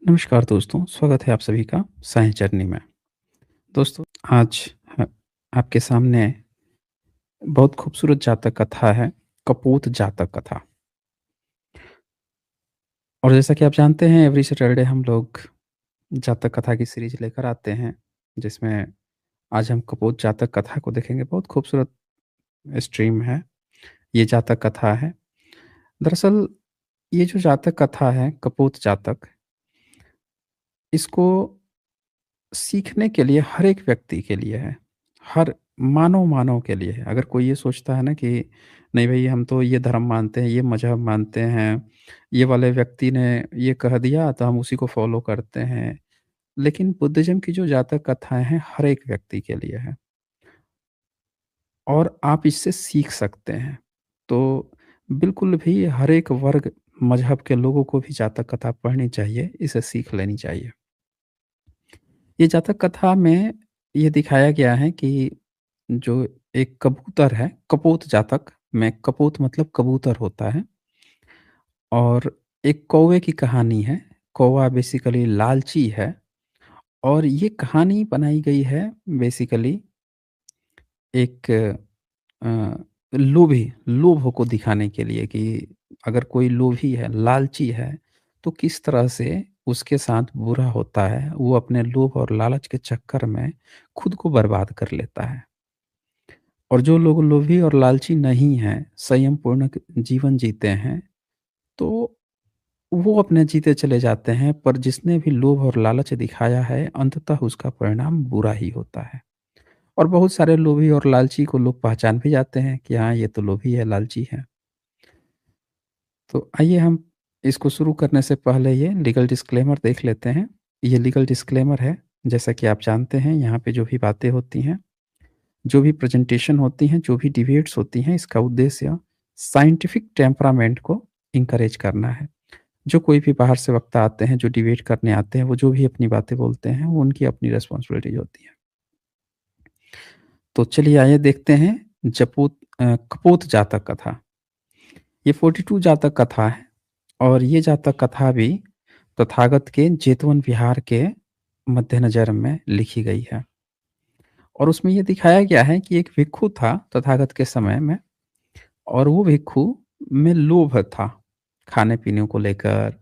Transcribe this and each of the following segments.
नमस्कार दोस्तों, स्वागत है आप सभी का साइंस जर्नी में। दोस्तों, आज ह आपके सामने बहुत खूबसूरत जातक कथा है, कपोत जातक कथा। और जैसा कि आप जानते हैं एवरी सैटरडे हम लोग जातक कथा की सीरीज़ लेकर आते हैं, जिसमें आज हम कपोत जातक कथा को देखेंगे। बहुत खूबसूरत स्ट्रीम है, ये जातक कथा है। दरअसल ये जो जातक कथा है, कपोत जातक, इसको सीखने के लिए हर एक व्यक्ति के लिए है। हर मानव के लिए है। अगर कोई ये सोचता है ना कि नहीं भई हम तो ये धर्म मानते हैं, ये मज़हब मानते हैं, ये वाले व्यक्ति ने ये कह दिया तो हम उसी को फ़ॉलो करते हैं। लेकिन बुद्धिज़्म की जो जातक कथाएँ हैं हर एक व्यक्ति के लिए है और आप इससे सीख सकते हैं। तो बिल्कुल भी हर एक वर्ग मज़हब के लोगों को भी जातक कथा पढ़नी चाहिए, इसे सीख लेनी चाहिए। ये जातक कथा में ये दिखाया गया है कि जो एक कबूतर है, कपोत जातक में कपोत मतलब कबूतर होता है और एक कौवे की कहानी है। कौवा बेसिकली लालची है और ये कहानी बनाई गई है बेसिकली एक लोभ को दिखाने के लिए कि अगर कोई लोभी है, लालची है, तो किस तरह से उसके साथ बुरा होता है। वो अपने लोभ और लालच के चक्कर में खुद को बर्बाद कर लेता है। और जो लोग लोभी और लालची नहीं हैं, संयमपूर्ण जीवन जीते हैं, तो वो अपने जीते चले जाते हैं, पर जिसने भी लोभ और लालच दिखाया है, अंततः उसका परिणाम बुरा ही होता है। और बहुत सारे लोभी और लालची को लोग पहचान भी जाते हैं कि हाँ, ये तो लोभी है, लालची है। तो आइए हम इसको शुरू करने से पहले ये लीगल डिस्क्लेमर देख लेते हैं। ये लीगल डिस्क्लेमर है, जैसा कि आप जानते हैं यहाँ पे जो भी बातें होती हैं, जो भी प्रेज़ेंटेशन होती हैं, जो भी डिबेट्स होती हैं, इसका उद्देश्य साइंटिफिक टेम्परामेंट को एनकरेज करना है। जो कोई भी बाहर से वक्ता आते हैं, जो डिबेट करने आते हैं, वो जो भी अपनी बातें बोलते हैं, वो उनकी अपनी रिस्पॉन्सिबिलिटीज़ होती है। तो चलिए आइए देखते हैं कपोत जातक कथा। ये 42 जातक कथा है और ये जातक कथा भी तथागत के जेतवन विहार के मद्देनज़र में लिखी गई है। और उसमें ये दिखाया गया है कि एक भिक्षु था तथागत के समय में और वो भिक्षु में लोभ था, खाने-पीने को लेकर,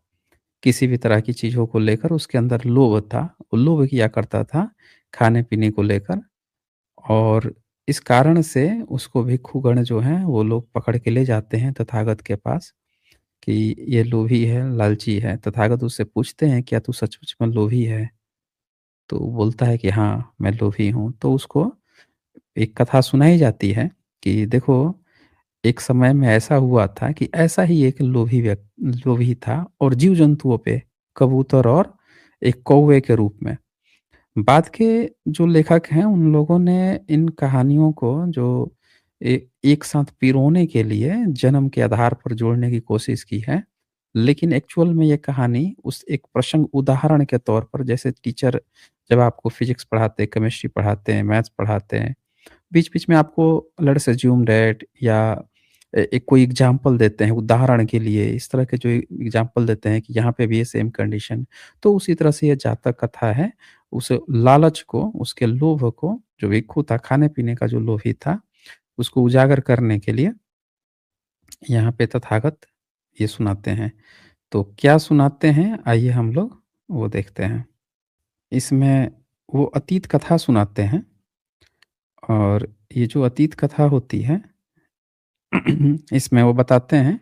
किसी भी तरह की चीज़ों को लेकर उसके अंदर लोभ था। वो लोभ किया करता था खाने-पीने को लेकर और इस कारण से उसको भिक्षुगण जो हैं वो लोग पकड़ के ले जाते हैं तथागत के पास कि ये लोभी है, लालची है। तथागत उससे पूछते हैं, "क्या तू सचमुच में लोभी है?" तो वो बोलता है कि, "हाँ, मैं लोभी हूँ।" तो उसको एक कथा सुनाई जाती है कि देखो, एक समय में ऐसा हुआ था कि ऐसा ही एक लोभी था और जीव-जंतुओं पे कबूतर और एक कौवे के रूप में। बाद के जो लेखक हैं उन लोगों ने इन कहानियों को जो एक साथ पिरोने के लिए जन्म के आधार पर जोड़ने की कोशिश की है। लेकिन एक्चुअल में ये कहानी उस एक प्रसंग उदाहरण के तौर पर जैसे टीचर जब आपको फिज़िक्स पढ़ाते हैं, केमिस्ट्री पढ़ाते हैं, मैथ्स पढ़ाते हैं, बीच-बीच में आपको लेट्स अस्यूम दैट या एक कोई एग्ज़ाम्पल देते हैं उदाहरण के लिए, इस तरह के जो एग्ज़ाम्पल देते हैं कि यहाँ पे भी ये सेम कंडीशन। तो उसी तरह से ये जातक कथा है, उस लालच को, उसके लोभ को, जो भिक्षु था, खाने-पीने का जो लोभी था, उसको उजागर करने के लिए यहाँ पे तथागत ये सुनाते हैं। तो क्या सुनाते हैं, आइए हम लोग वो देखते हैं। इसमें वो अतीत कथा सुनाते हैं और ये जो अतीत कथा होती है इसमें वो बताते हैं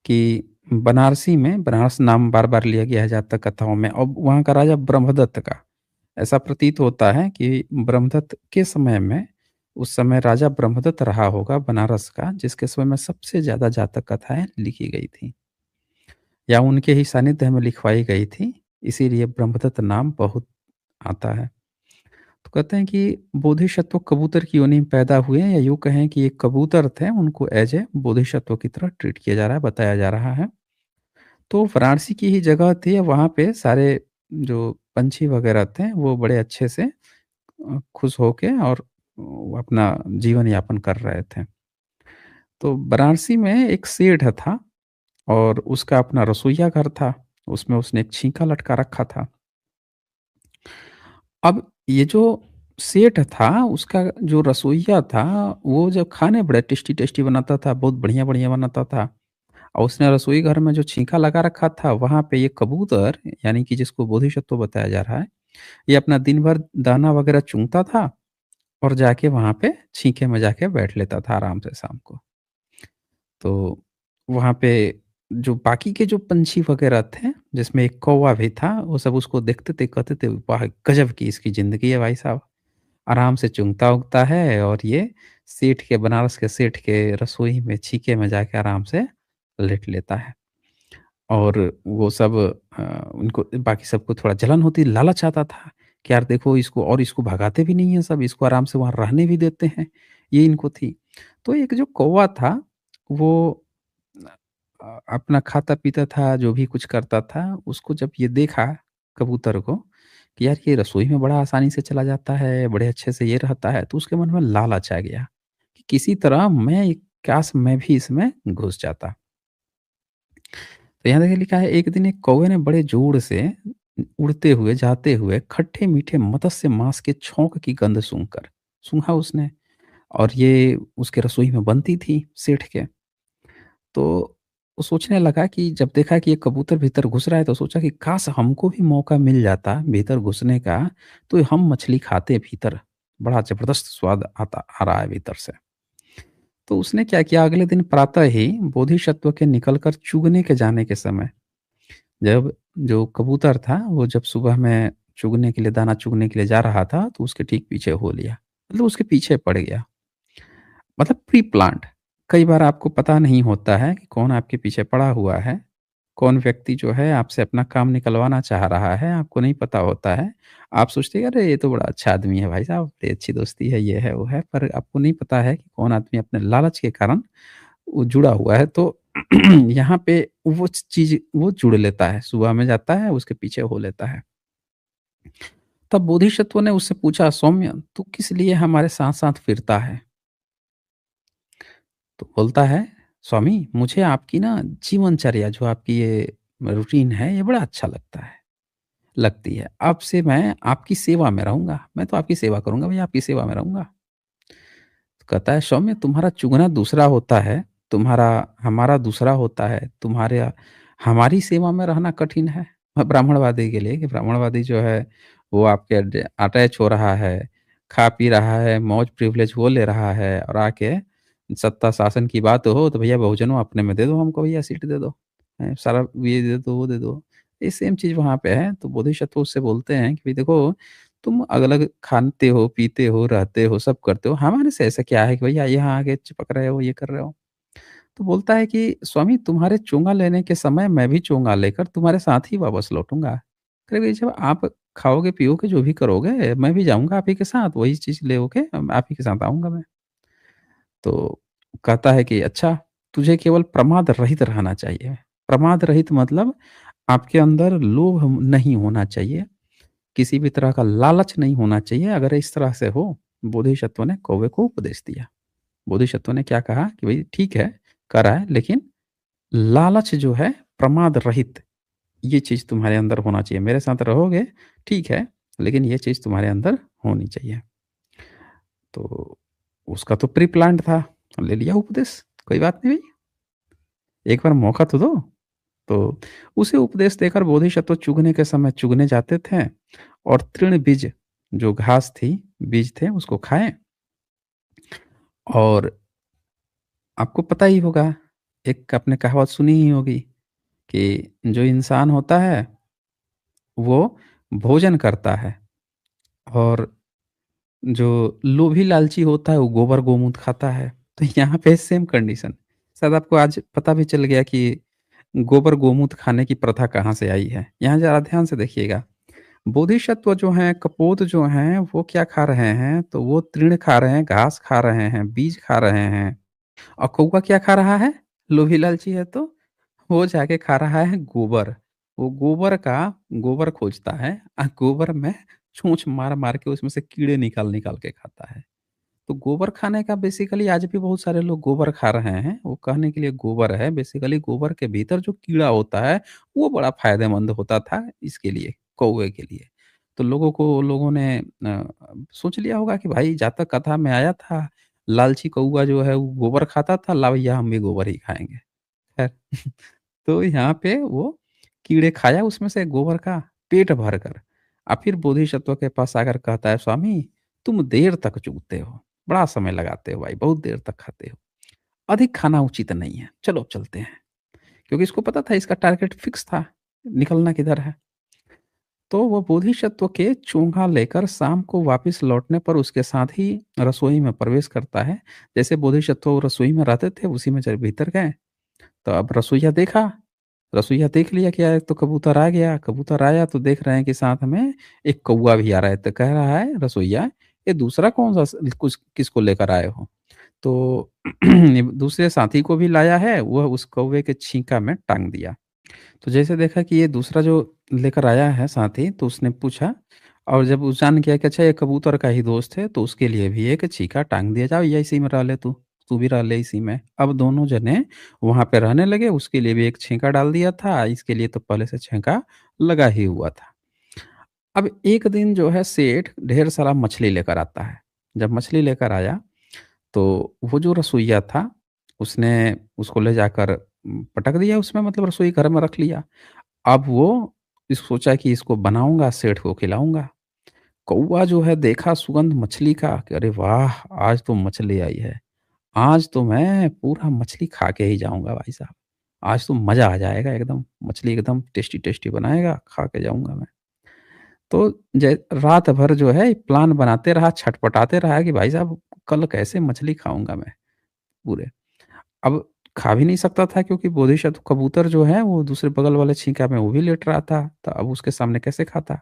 कि बनारसी में बनारस नाम बार-बार लिया गया है जातक कथाओं में और वहाँ का राजा ब्रह्मदत्त का। ऐसा प्रतीत होता है कि ब्रह्मदत्त के समय में उस समय राजा ब्रह्मदत्त रहा होगा बनारस का, जिसके समय में सबसे ज़्यादा जातक कथाएँ लिखी गई थी या उनके ही सानिध्य में लिखवाई गई थी, इसीलिए ब्रह्मदत्त नाम बहुत आता है। तो कहते हैं कि बोधिसत्व कबूतर की योनि में पैदा हुए या यूँ कहें कि एक कबूतर थे, उनको एज़ ए बोधिसत्व की तरह ट्रीट किया जा रहा है, बताया जा रहा है। तो वाराणसी की ही जगह थी, वहाँ पे सारे जो पंछी वगैरह थे, वो बड़े अच्छे से खुश होके और अपना जीवन यापन कर रहे थे। तो वाराणसी में एक सेठ था और उसका अपना रसोइया घर था उसमें उसने एक छींका लटका रखा था। अब ये जो सेठ था, उसका जो रसोइया था, वो जब खाने बड़े टेस्टी-टेस्टी बनाता था, बहुत बढ़िया-बढ़िया बनाता था और उसने रसोई घर में जो छींका लगा रखा था, वहाँ पे ये कबूतर, यानी कि जिसको बोधिसत्व बताया जा रहा है, ये अपना दिन भर दाना वगैरह चुनता था और जाके वहाँ पे छींके में जाके बैठ लेता था आराम से शाम को। तो वहाँ पे जो बाकी के जो पंछी वगैरह थे, जिसमें एक कौवा भी था, वो सब उसको देखते थे, कहते थे, "वाह! गज़ब की इसकी ज़िंदगी है भाई साहब। आराम से चुनता-उगता है और ये सेठ के बनारस के सेठ के रसोई में छीके में जाके आराम से लेट लेता है।" और वो सब उनको बाकी सबको थोड़ा जलन होती, लालच आता था कि यार देखो इसको, और इसको भगाते भी नहीं हैं सब, इसको आराम से वहाँ रहने भी देते हैं, ये इनको थी। तो एक जो कौवा था, वो अपना खाता-पीता था, जो भी कुछ करता था, उसको जब ये देखा कबूतर को कि यार ये रसोई में बड़ा आसानी से चला जाता है, बड़े अच्छे से ये रहता है, तो उसके मन में लालच आ गया कि किसी तरह काश मैं भी इसमें घुस जाता। तो यहाँ देखिए लिखा है, एक दिन एक कौवे ने बड़े जोर से उड़ते हुए, जाते हुए खट्टे-मीठे मत्स्य मांस के छौंक की गंध सूँघा उसने, और ये उसके रसोई में बनती थी सेठ के। तो वो सोचने लगा कि जब देखा कि ये कबूतर भीतर घुस रहा है, तो सोचा कि काश हमको भी मौका मिल जाता भीतर घुसने का, तो हम मछली खाते भीतर। बड़ा ज़बरदस्त स्वाद आता आ रहा है भीतर से। तो उसने क्या किया, अगले दिन प्रातः ही बोधिसत्व के निकलकर चुगने के जाने के समय, जब जो कबूतर था, वो जब सुबह में चुगने के लिए, दाना चुगने के लिए जा रहा था, तो उसके ठीक पीछे हो लिया। मतलब उसके पीछे पड़ गया। मतलब प्री प्लान्ड। कई बार आपको पता नहीं होता है कि कौन आपके पीछे पड़ा हुआ है, कौन व्यक्ति जो है आपसे अपना काम निकलवाना चाह रहा है, आपको नहीं पता होता है। आप सोचते हैं, अरे ये तो बड़ा अच्छा आदमी है भाई साहब, बड़ी अच्छी दोस्ती है, ये है, वो है, पर आपको नहीं पता है कि कौन आदमी अपने लालच के कारण वो जुड़ा हुआ है। तो यहाँ पे वो चीज़ वो जुड़ लेता है, सुबह में जाता है, उसके पीछे हो लेता है। तब बोधिसत्व ने उससे पूछा, "सौम्य, तू किस लिए हमारे साथ-साथ फिरता है?" तो बोलता है, "स्वामी, मुझे आपकी ना जीवनचर्या, जो आपकी ये रूटीन है, ये बड़ा अच्छा लगती है। अब से मैं आपकी सेवा में रहूँगा। मैं तो आपकी सेवा करूँगा भैया, आपकी सेवा में रहूँगा।" तो कहता है, "सौम्य, तुम्हारा चुगना दूसरा होता है, तुम्हारा हमारा दूसरा होता है। हमारी सेवा में रहना कठिन है।" ब्राह्मणवादी के लिए, कि ब्राह्मणवादी जो है, वो आपके अटैच हो रहा है, खा पी रहा है, मौज प्रिविलेज वो ले रहा है, और आके सत्ता शासन की बात हो तो भैया बहुजनों अपने में दे दो हमको, भैया सीट दे दो। सारा ये दे दो, वो दे दो। ये सेम चीज़ वहाँ पे है। तो बोधिसत्व उससे बोलते हैं कि भई देखो, तुम अलग-अलग खाते हो, पीते हो, रहते हो, सब करते हो। हमारे से ऐसा क्या है कि भैया यहाँ आके चिपक रहे हो, ये कर रहे हो। तो बोलता है कि स्वामी, तुम्हारे चोंगा लेने के समय मैं भी चोंगा लेकर तुम्हारे साथ ही वापस लौटूँगा। कहे भई जब आप खाओगे, पियोगे, जो भी करोगे, मैं भी जाऊँगा आप ही के साथ, वही चीज़ ले हो के आप ही के साथ आऊँगा मैं। तो कहता है कि अच्छा, तुझे केवल प्रमाद रहित रहना चाहिए। प्रमाद रहित मतलब आपके अंदर लोभ नहीं होना चाहिए, किसी भी तरह का लालच नहीं होना चाहिए। अगर इस तरह से हो, बोधिसत्व ने कौवे को उपदेश दिया। बोधिसत्व ने क्या कहा कि भई ठीक है, करा है, लेकिन लालच जो है, प्रमाद रहित, ये चीज़ तुम्हारे अंदर होना चाहिए। मेरे साथ रहोगे, ठीक है, लेकिन ये चीज़ तुम्हारे अंदर होनी चाहिए। तो उसका तो प्री प्लान्ड था, ले लिया उपदेश, कोई बात नहीं भई, एक बार मौका तो दो। तो उसे उपदेश देकर बोधिसत्व चुगने के समय चुगने जाते थे और तृण बीज, जो घास थी, बीज थे, उसको खाएँ। और आपको पता ही होगा, एक आपने कहावत सुनी ही होगी कि जो इंसान होता है, वो भोजन करता है, और जो लोभी लालची होता है, वो गोबर गोमूत्र खाता है। तो यहाँ पे सेम कंडीशन। शायद आपको आज पता भी चल गया कि गोबर गोमूत्र खाने की प्रथा कहाँ से आई है। यहाँ ज़रा ध्यान से देखिएगा। बोधिसत्व जो हैं, कपोत जो हैं, वो क्या खा रहे हैं, तो वो तृण खा रहे हैं, घास खा रहे हैं, बीज खा रहे हैं। और कौवा क्या खा रहा है? लोभी लालची है तो वो जाके खा रहा है गोबर। वो गोबर खोजता है, गोबर में चोंच मार-मार के उसमें से कीड़े निकाल-निकाल के खाता है। तो गोबर खाने का बेसिकली आज भी बहुत सारे लोग गोबर खा रहे हैं। वो कहने के लिए गोबर है, बेसिकली गोबर के भीतर जो कीड़ा होता है, वो बड़ा फ़ायदेमंद होता था इसके लिए, कौवे के लिए। तो लोगों ने सोच लिया होगा कि भाई जातक कथा में आया था, लालची कौवा जो है वो गोबर खाता था, लाओ भैया हम भी गोबर ही खाएँगे। खैर तो यहाँ पे वो कीड़े खाया उसमें से गोबर का पेट भरकर। फिर बोधिसत्व के पास आकर कहता है, "स्वामी, तुम देर तक चूकते हो, बड़ा समय लगाते हो भाई, बहुत देर तक खाते हो। अधिक खाना उचित नहीं है, चलो चलते हैं।" क्योंकि इसको पता था इसका टारगेट फिक्स था, निकलना किधर है। तो वो बोधिसत्व के चोंगा लेकर शाम को वापस लौटने पर उसके साथ ही रसोई में प्रवेश करता है। जैसे बोधिसत्व रसोई में रहते थे, उसी में चल भीतर गए। तो अब रसोइया देख लिया कि यार एक तो कबूतर आ गया, कबूतर आया तो देख रहे हैं कि साथ में एक कौवा भी आ रहा है, तो कह रहा है रसोइया, "ये दूसरा कौन-सा स कुस किसको लेकर आए हो?" तो दूसरे साथी को भी लाया है, वह उस कौवे के छींका में टाँग दिया। तो जैसे देखा कि ये दूसरा जो लेकर आया है साथी, तो उसने पूछा और जब वो जान गया कि अच्छा ये कबूतर का ही दोस्त है, तो उसके लिए भी एक छींका टाँग दिया, "जाओ ये इसी में रह ले तू, तू भी रह ले इसी में।" अब दोनों जने वहाँ पे रहने लगे, उसके लिए भी एक छींका डाल दिया था, इसके लिए तो पहले से छींका लगा ही हुआ था। अब एक दिन जो है सेठ ढेर सारा मछली लेकर आता है। जब मछली लेकर आया, तो वो जो रसोइया था, उसने उसको ले जाकर पटक दिया उसमें, मतलब रसोई घर में रख लिया। अब वो सोचा कि इसको बनाऊँगा, सेठ को खिलाऊँगा। कौवा जो है देखा सुगंध मछली का कि अरे वाह! आज तो मछली आई है। आज तो मैं पूरा मछली खा के ही जाऊँगा भाई साहब। आज तो मज़ा आ जाएगा एकदम। मछली एकदम टेस्टी-टेस्टी बनाएगा, खा के जाऊँगा मैं। तो जै रात भर जो है प्लान बनाते रहा, छटपटाते रहा कि भाई साहब कल कैसे मछली खाऊँगा मैं पूरे। अब खा भी नहीं सकता था क्योंकि बोधिसत्व कबूतर जो है वो दूसरे बगल वाले छींका में वो भी लेट रहा था, तो अब उसके सामने कैसे खाता?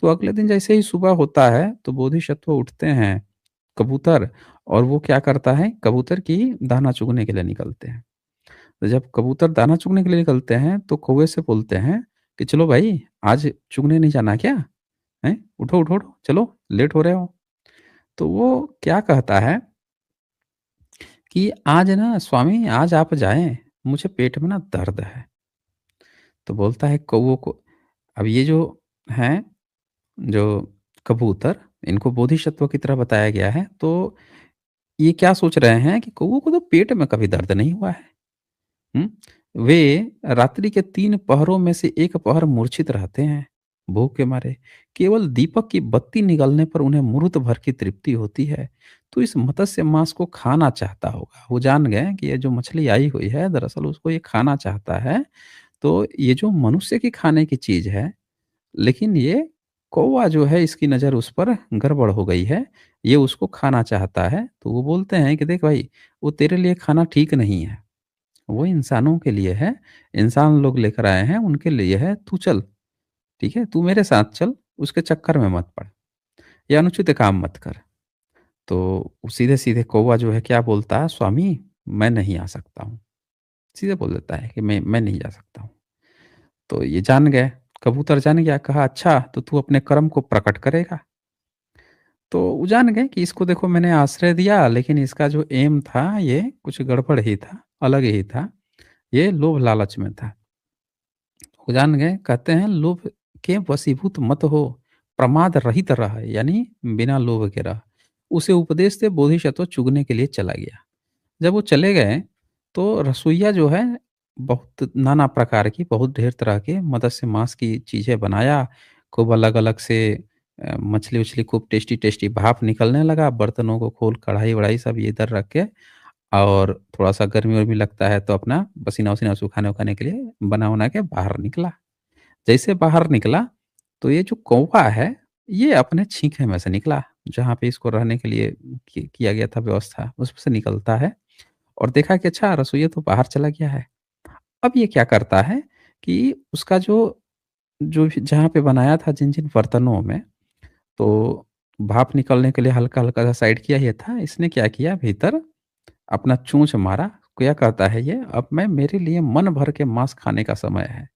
तो अगले दिन जैसे ही सुबह होता है तो बोधिसत्व उठते हैं कबूतर और वो क्या करता है कबूतर की दाना चुगने के लिए निकलते हैं। तो जब कबूतर दाना चुगने के लिए निकलते हैं तो कौवे से बोलते हैं कि चलो भाई आज चुगने नहीं जाना क्या? हैं? उठो, उठो, उठो, चलो लेट हो रहे हो। तो वो क्या कहता है कि आज ना स्वामी आज आप जाएँ, मुझे पेट में ना दर्द है। तो बोलता है कौवों को अब ये जो हैं, जो कबूतर इनको बोधिसत्व की तरह बताया गया है, तो ये क्या सोच रहे हैं कि कौवों को तो पेट में कभी दर्द नहीं हुआ है। हुँ? वे रात्रि के 3 पहरों में से 1 पहर मूर्छित रहते हैं, भूख के मारे। केवल दीपक की बत्ती निगलने पर उन्हें मुहूर्त भर की तृप्ति होती है। तो इस मत्स्य मांस को खाना चाहता होगा। वो जान गए कि ये जो मछली आई हुई है, दरअसल उसको ये खाना चाहता है। तो ये जो मनुष्य की खाने की चीज़ है, लेकिन ये कौवा जो है इसकी नज़र उस पर गड़बड़ हो गई है। ये उसको खाना चाहता है। तो वो बोलते हैं कि देख भाई, वो तेरे लिए खाना ठीक नहीं है। वो इंसानों के लिए है, इंसान लोग लेकर आए हैं, उनके लिए है, तू चल, ठीक है? तू मेरे साथ चल, उसके चक्कर में मत पड़, ये अनुचित काम मत कर। तो सीधे-सीधे कौवा जो है क्या बोलता है, स्वामी मैं नहीं आ सकता हूँ। सीधे बोल देता है कि मैं नहीं जा सकता हूँ। तो ये जान गए, कबूतर जान गया, कहा अच्छा तो तू अपने कर्म को प्रकट करेगा। तो वो जान गए कि इसको देखो मैंने आश्रय दिया, लेकिन इसका जो एम था ये कुछ गड़बड़ ही था, अलग ही था। ये लोभ लालच में था। वो जान गए, कहते हैं लोभ के वशीभूत मत हो, प्रमाद रहित रह, यानी बिना लोभ के रह। उसे उपदेश से बोधिसत्व चुगने के लिए चला गया। जब वो चले गए, तो रसोइया जो है बहुत नाना प्रकार की, बहुत ढेर तरह के मत्स्य मांस की चीज़ें बनाया, खूब अलग-अलग से मछली-वछली खूब टेस्टी-टेस्टी भाप निकलने लगा, बर्तनों को खोल कढ़ाई-वढ़ाई सब ये इधर रख के और थोड़ा-सा गर्मी-वर्मी लगता है तो अपना पसीना-वसीना सुखाने-वुखाने के लिए बना-वना के बाहर निकला। जैसे बाहर निकला, तो ये जो कौवा है, ये अपने छींके में से निकला, जहाँ पे इसको रहने के लिए किया गया था व्यवस्था, उसमें से निकलता है और देखा कि अच्छा रसोइया तो बाहर चला गया है। अब ये क्या करता है कि उसका जो जो भी जहाँ पे बनाया था जिन-जिन बर्तनों में, तो भाप निकलने के लिए हल्का-हल्का सा साइड किया ही था, इसने क्या किया भीतर अपना चोंच मारा, क्या कहता है ये, अब मैं मेरे लिए मन भर के माँस खाने का समय है।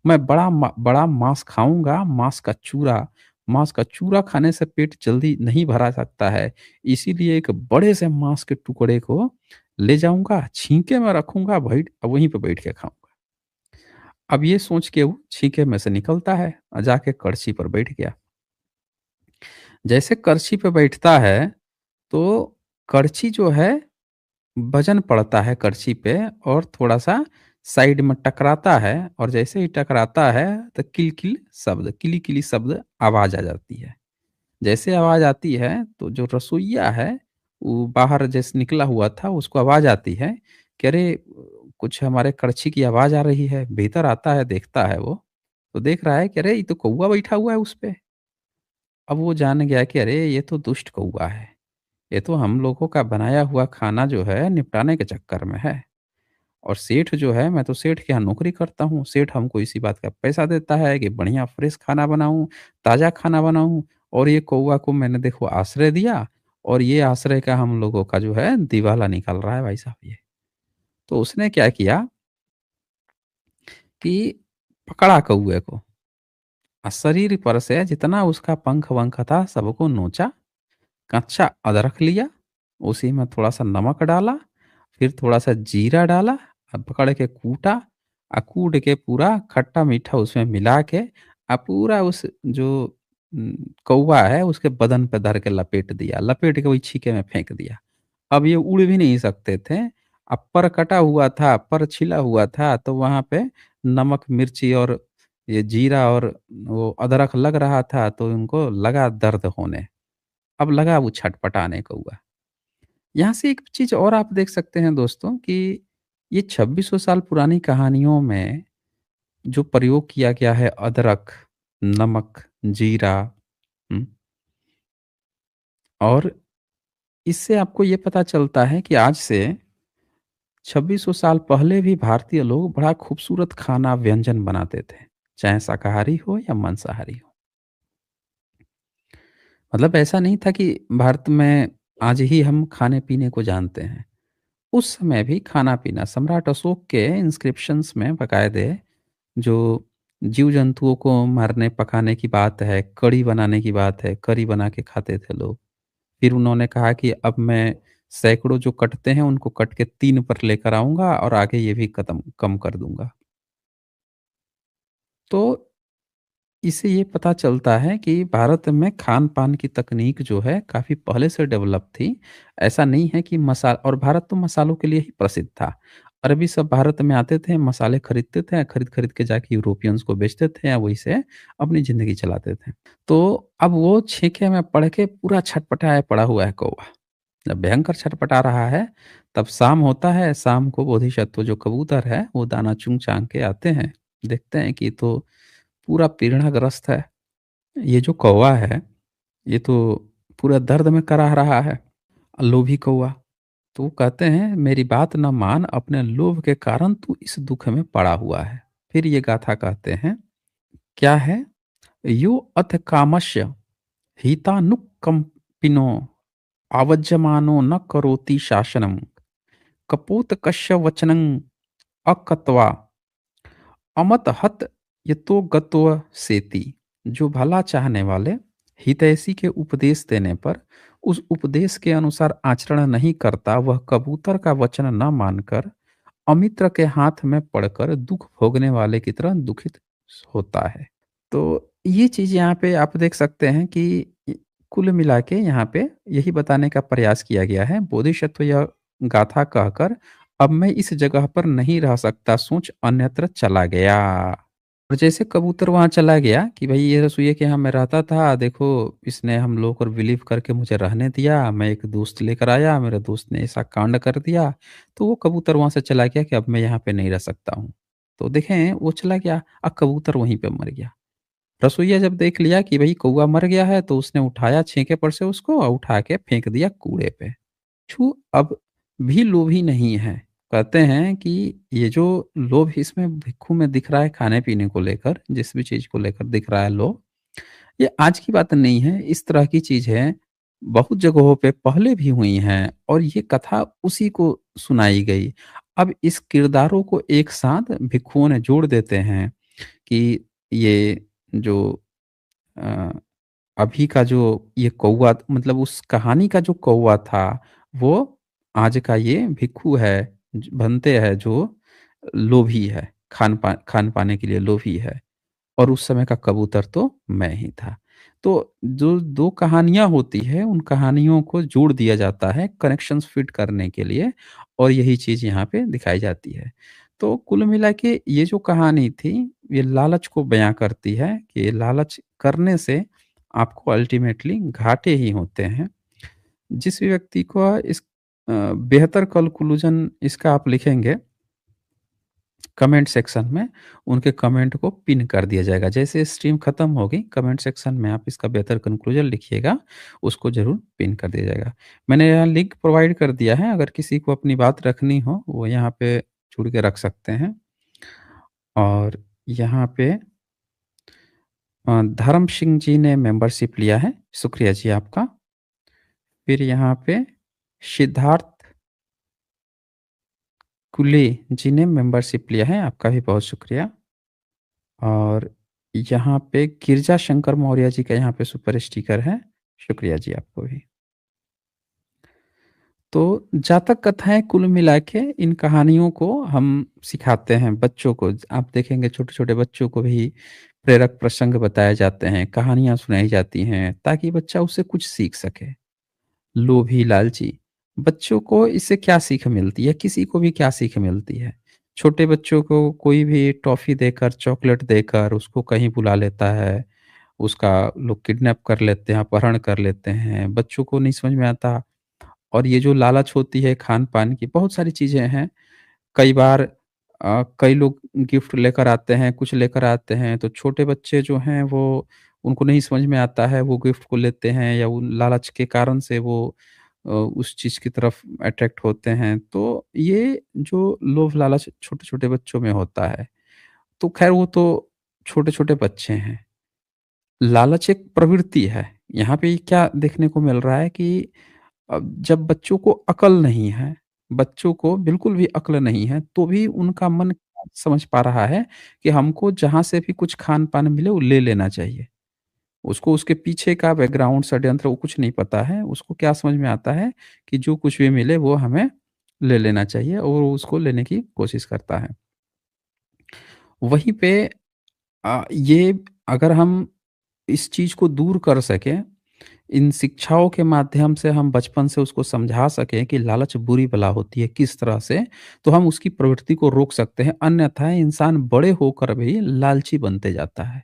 मैं बड़ा माँस खाऊँगा, माँस का चूरा, मांस का चूरा खाने से पेट जल्दी नहीं भरा सकता है, इसीलिए एक बड़े से मांस के टुकड़े को ले जाऊँगा, छींके में रखूँगा, वहीं पे बैठ के खाऊँगा। अब ये सोच के वो छींके में से निकलता है और जाके कड़छी पर बैठ गया। जैसे कड़छी पे बैठता है, तो कड़छी जो है वज़न पड़ता है कड़छी पे और थोड़ा-सा साइड में टकराता है और जैसे ही टकराता है तो किल-किल शब्द, किली-किली शब्द आवाज़ आ जाती है। जैसे आवाज़ आती है तो जो रसोइया है, वो बाहर जैसे निकला हुआ था उसको आवाज़ आती है कि अरे! कुछ हमारे कड़छी की आवाज़ आ रही है। भीतर आता है, देखता है वो, तो देख रहा है कि अरे! ये तो कौवा बैठा हुआ है उस पे। अब वो जान गया कि अरे! ये तो दुष्ट कौवा है। ये तो हम लोगों का बनाया हुआ खाना जो है निपटाने के चक्कर में है। और सेठ जो है, मैं तो सेठ के यहाँ नौकरी करता हूँ। सेठ हमको इसी बात का पैसा देता है कि बढ़िया फ्रेश खाना बनाऊँ, ताज़ा खाना बनाऊँ और ये कौवा को मैंने देखो आश्रय दिया और ये आश्रय का हम लोगों का जो है दिवाला निकल रहा है भाई साहब ये। तो उसने क्या किया कि पकड़ा कौवे को शरीर पर से जितना उसका पंख-वंख था सबको नोचा, कच्चा अदरक लिया, उसी में थोड़ा-सा नमक डाला, फिर थोड़ा-सा जीरा डाला, पकड़ के कूटा, कूट के पूरा खट्टा-मीठा उसमें मिला के पूरा उस जो कौवा है उसके बदन पे धर के लपेट दिया, लपेट के वही छीके में फेंक दिया। अब ये उड़ भी नहीं सकते थे, पर कटा हुआ था, पर छिला हुआ था, तो वहाँ पे नमक, मिर्ची और ये जीरा और वो अदरक लग रहा था, तो उनको लगा दर्द होने। अब लगा वो छटपटाने कौआ। यहाँ से एक चीज़ और आप देख सकते हैं दोस्तों कि ये 2600 साल पुरानी कहानियों में जो प्रयोग किया गया है अदरक, नमक, जीरा हुँ, और इससे आपको ये पता चलता है कि आज से 2600 साल पहले भी भारतीय लोग बड़ा खूबसूरत खाना व्यंजन बनाते थे, चाहे शाकाहारी हो या मांसाहारी हो। मतलब ऐसा नहीं था कि भारत में आज ही हम खाने-पीने को जानते हैं। उस समय भी खाना-पीना सम्राट अशोक के इंस्क्रिप्शंस में बाकायदे जो जीव-जंतुओं को मारने पकाने की बात है, कढ़ी बनाने की बात है, करी बना के खाते थे लोग। फिर उन्होंने कहा कि अब मैं सैकड़ों जो कटते हैं उनको कट के 3 पर लेकर आऊँगा और आगे ये भी कदम कम कर दूँगा। तो इससे ये पता चलता है कि भारत में खान-पान की तकनीक जो है काफ़ी पहले से डेवलप थी। ऐसा नहीं है कि और भारत तो मसालों के लिए ही प्रसिद्ध था। अरबी सब भारत में आते थे, मसाले खरीदते थे, खरीद-खरीद के जाके यूरोपियंस को बेचते थे या वहीं से अपनी ज़िंदगी चलाते थे। तो अब वो छींके में पड़ के पूरा छटपटाया पड़ा हुआ है कौवा। जब भयंकर छटपटा रहा है, तब शाम होता है, शाम को बोधिसत्व जो कबूतर है, वो दाना चुन-चान के आते हैं। देखते हैं कि ये तो पूरा पीड़ाग्रस्त है। ये जो कौवा है, ये तो पूरा दर्द में कराह रहा है, लोभी कौवा। तो वो कहते हैं, "मेरी बात न मान, अपने लोभ के कारण तू इस दुःख में पड़ा हुआ है।" फिर ये गाथा कहते हैं, क्या है? "यो अथ कामस्य हितानुकंपिनो आव्रजमानो न करोति शासनम्, कपोतकस्य वचनं अकत्वा अमतहत यतो गत्व सेति।" जो भला चाहने वाले हितैषी के उपदेश देने पर उस उपदेश के अनुसार आचरण नहीं करता, वह कबूतर का वचन न मानकर अमित्र के हाथ में पड़कर दुख भोगने वाले की तरह दुखित होता है। तो ये चीज़ यहाँ पे आप देख सकते हैं कि कुल मिला के यहाँ पे यही बताने का प्रयास किया गया है, बोधिसत्व यह गाथा कहकर अब मैं इस जगह पर नहीं रह सकता, सोच अन्यत्र चला गया। और जैसे कबूतर वहाँ चला गया कि भई ये रसोइया के यहाँ मैं रहता था, देखो इसने हम लोग पर बिलीव करके मुझे रहने दिया, मैं एक दोस्त लेकर आया, मेरे दोस्त ने ऐसा कांड कर दिया, तो वो कबूतर वहाँ से चला गया कि अब मैं यहाँ पे नहीं रह सकता हूँ। तो देखें वो चला गया, अब कबूतर वहीं पे मर गया। रसोइया जब देख लिया कि भई कौवा मर गया है, तो उसने उठाया छींके पर से उसको और उठा के फेंक दिया कूड़े पे। अब भी लोभी नहीं है। कहते हैं कि ये जो लोभ इसमें भिक्खू में दिख रहा है खाने-पीने को लेकर, जिस भी चीज़ को लेकर दिख रहा है लोभ, ये आज की बात नहीं है, इस तरह की चीज़ें बहुत जगहों पे पहले भी हुई हैं और ये कथा उसी को सुनाई गई। अब इस किरदारों को एक साथ भिक्षुओं ने जोड़ देते हैं कि ये जो अ अभी का जो ये कौवा मतलब उस कहानी का जो कौवा था, वो आज का ये भिक्खू है, ज बनते है जो लोभी है, खान पाने के लिए लोभी है। और उस समय का कबूतर तो मैं ही था। तो जो 2 कहानियाँ होती हैं, उन कहानियों को जोड़ दिया जाता है कनेक्शंस फिट करने के लिए और यही चीज़ यहाँ पे दिखाई जाती है। तो कुल मिला के ये जो कहानी थी, ये लालच को बयाँ करती है कि लालच करने से आपको अल्टीमेटली घाटे ही होते हैं। जिस भी व्यक्ति को बेहतर कन्क्लूज़न इसका आप लिखेंगे कमेंट सेक्शन में उनके कमेंट को पिन कर दिया जाएगा। जैसे स्ट्रीम खत्म होगी, कमेंट सेक्शन में आप इसका बेहतर कंक्लूजन लिखिएगा, उसको ज़रूर पिन कर दिया जाएगा। मैंने यहाँ लिंक प्रोवाइड कर दिया है, अगर किसी को अपनी बात रखनी हो, वो यहाँ पे जुड़ के रख सकते हैं। और यहाँ पे धर्म सिंह जी ने मेंबरशिप लिया है, शुक्रिया जी आपका। फिर यहाँ पे सिद्धार्थ कुले जी ने मेंबरशिप लिया है, आपका भी बहुत शुक्रिया। और यहाँ पे गिरजा शंकर मौर्य जी का यहाँ पे सुपर स्टिकर है। शुक्रिया जी आपको भी। तो जातक कथाएँ कुल मिला के इन कहानियों को हम सिखाते हैं बच्चों को। आप देखेंगे छोटे-छोटे बच्चों को भी प्रेरक प्रसंग बताए जाते हैं, कहानियाँ सुनाई जाती हैं ताकि बच्चा उससे कुछ सीख सके। लोभी, लालची, बच्चों को इससे क्या सीख मिलती है? किसी को भी क्या सीख मिलती है? छोटे बच्चों को कोई भी टॉफ़ी देकर, चॉकलेट देकर उसको कहीं बुला लेता है, उसका लोग किडनैप कर लेते हैं, अपहरण कर लेते हैं, बच्चों को नहीं समझ में आता और ये जो लालच होती है खान-पान की, बहुत सारी चीज़ें हैं। कई बार कई लोग गिफ्ट लेकर आते हैं, कुछ लेकर आते हैं, तो छोटे बच्चे जो हैं वो उनको नहीं समझ में आता है, वो गिफ्ट को लेते हैं या वो लालच के कारण से वो उस चीज़ की तरफ अट्रैक्ट होते हैं। तो ये जो लोभ लालच छोटे-छोटे बच्चों में होता है, तो ख़ैर वो तो छोटे-छोटे बच्चे हैं। लालच एक प्रवृत्ति है। यहाँ पे क्या देखने को मिल रहा है कि जब बच्चों को अकल नहीं है, बच्चों को बिल्कुल भी अक्ल नहीं है, तो भी उनका मन क्या समझ पा रहा है कि हमको जहाँ से भी कुछ खान-पान मिले वो ले लेना चाहिए। उसको उसके पीछे का बैकग्राउंड षड्यंत्र वो कुछ नहीं पता है। उसको क्या समझ में आता है कि जो कुछ भी मिले वो हमें ले लेना चाहिए और वो उसको लेने की कोशिश करता है। वहीं पे ये अगर हम इस चीज़ को दूर कर सकें, इन शिक्षाओं के माध्यम से हम बचपन से उसको समझा सकें कि लालच बुरी बला होती है किस तरह से, तो हम उसकी प्रवृत्ति को रोक सकते हैं। अन्यथा इंसान बड़े होकर भी लालची बनते जाता है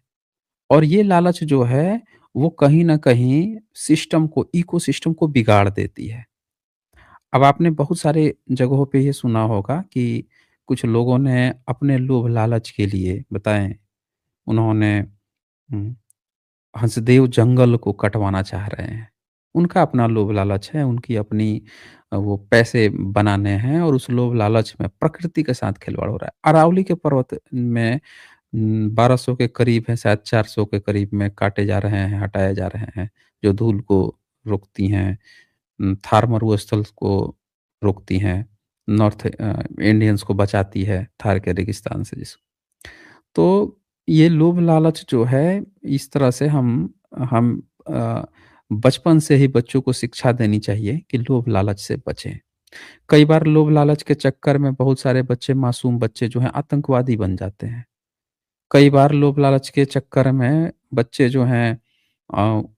और ये लालच जो है, वो कहीं न कहीं सिस्टम को, इकोसिस्टम को बिगाड़ देती है। अब आपने बहुत सारे जगहों पे ये सुना होगा कि कुछ लोगों ने अपने लोभ लालच के लिए बताएँ, उन्होंने हुँ। हंसदेव जंगल को कटवाना चाह रहे हैं। उनका अपना लोभ लालच है, उनकी अपनी वो पैसे बनाने हैं और उस लोभ लालच में प्रकृति के साथ खिलवाड़ हो रहा है। अरावली के पर्वत में 1200 के करीब है, शायद 400 के करीब में काटे जा रहे हैं, हटाए जा रहे हैं, जो धूल को रोकती हैं। थार मरुस्थल को रोकती हैं, इंडियंस को बचाती है थार के रेगिस्तान से तो ये लोभ लालच जो है इस तरह से हम बचपन से ही बच्चों को शिक्षा देनी चाहिए कि लोभ लालच से बचें। कई बार लोभ लालच के चक्कर में बहुत सारे बच्चे मासूम बच्चे जो हैं आतंकवादी बन जाते हैं। कई बार लोभ लालच के चक्कर में बच्चे जो हैं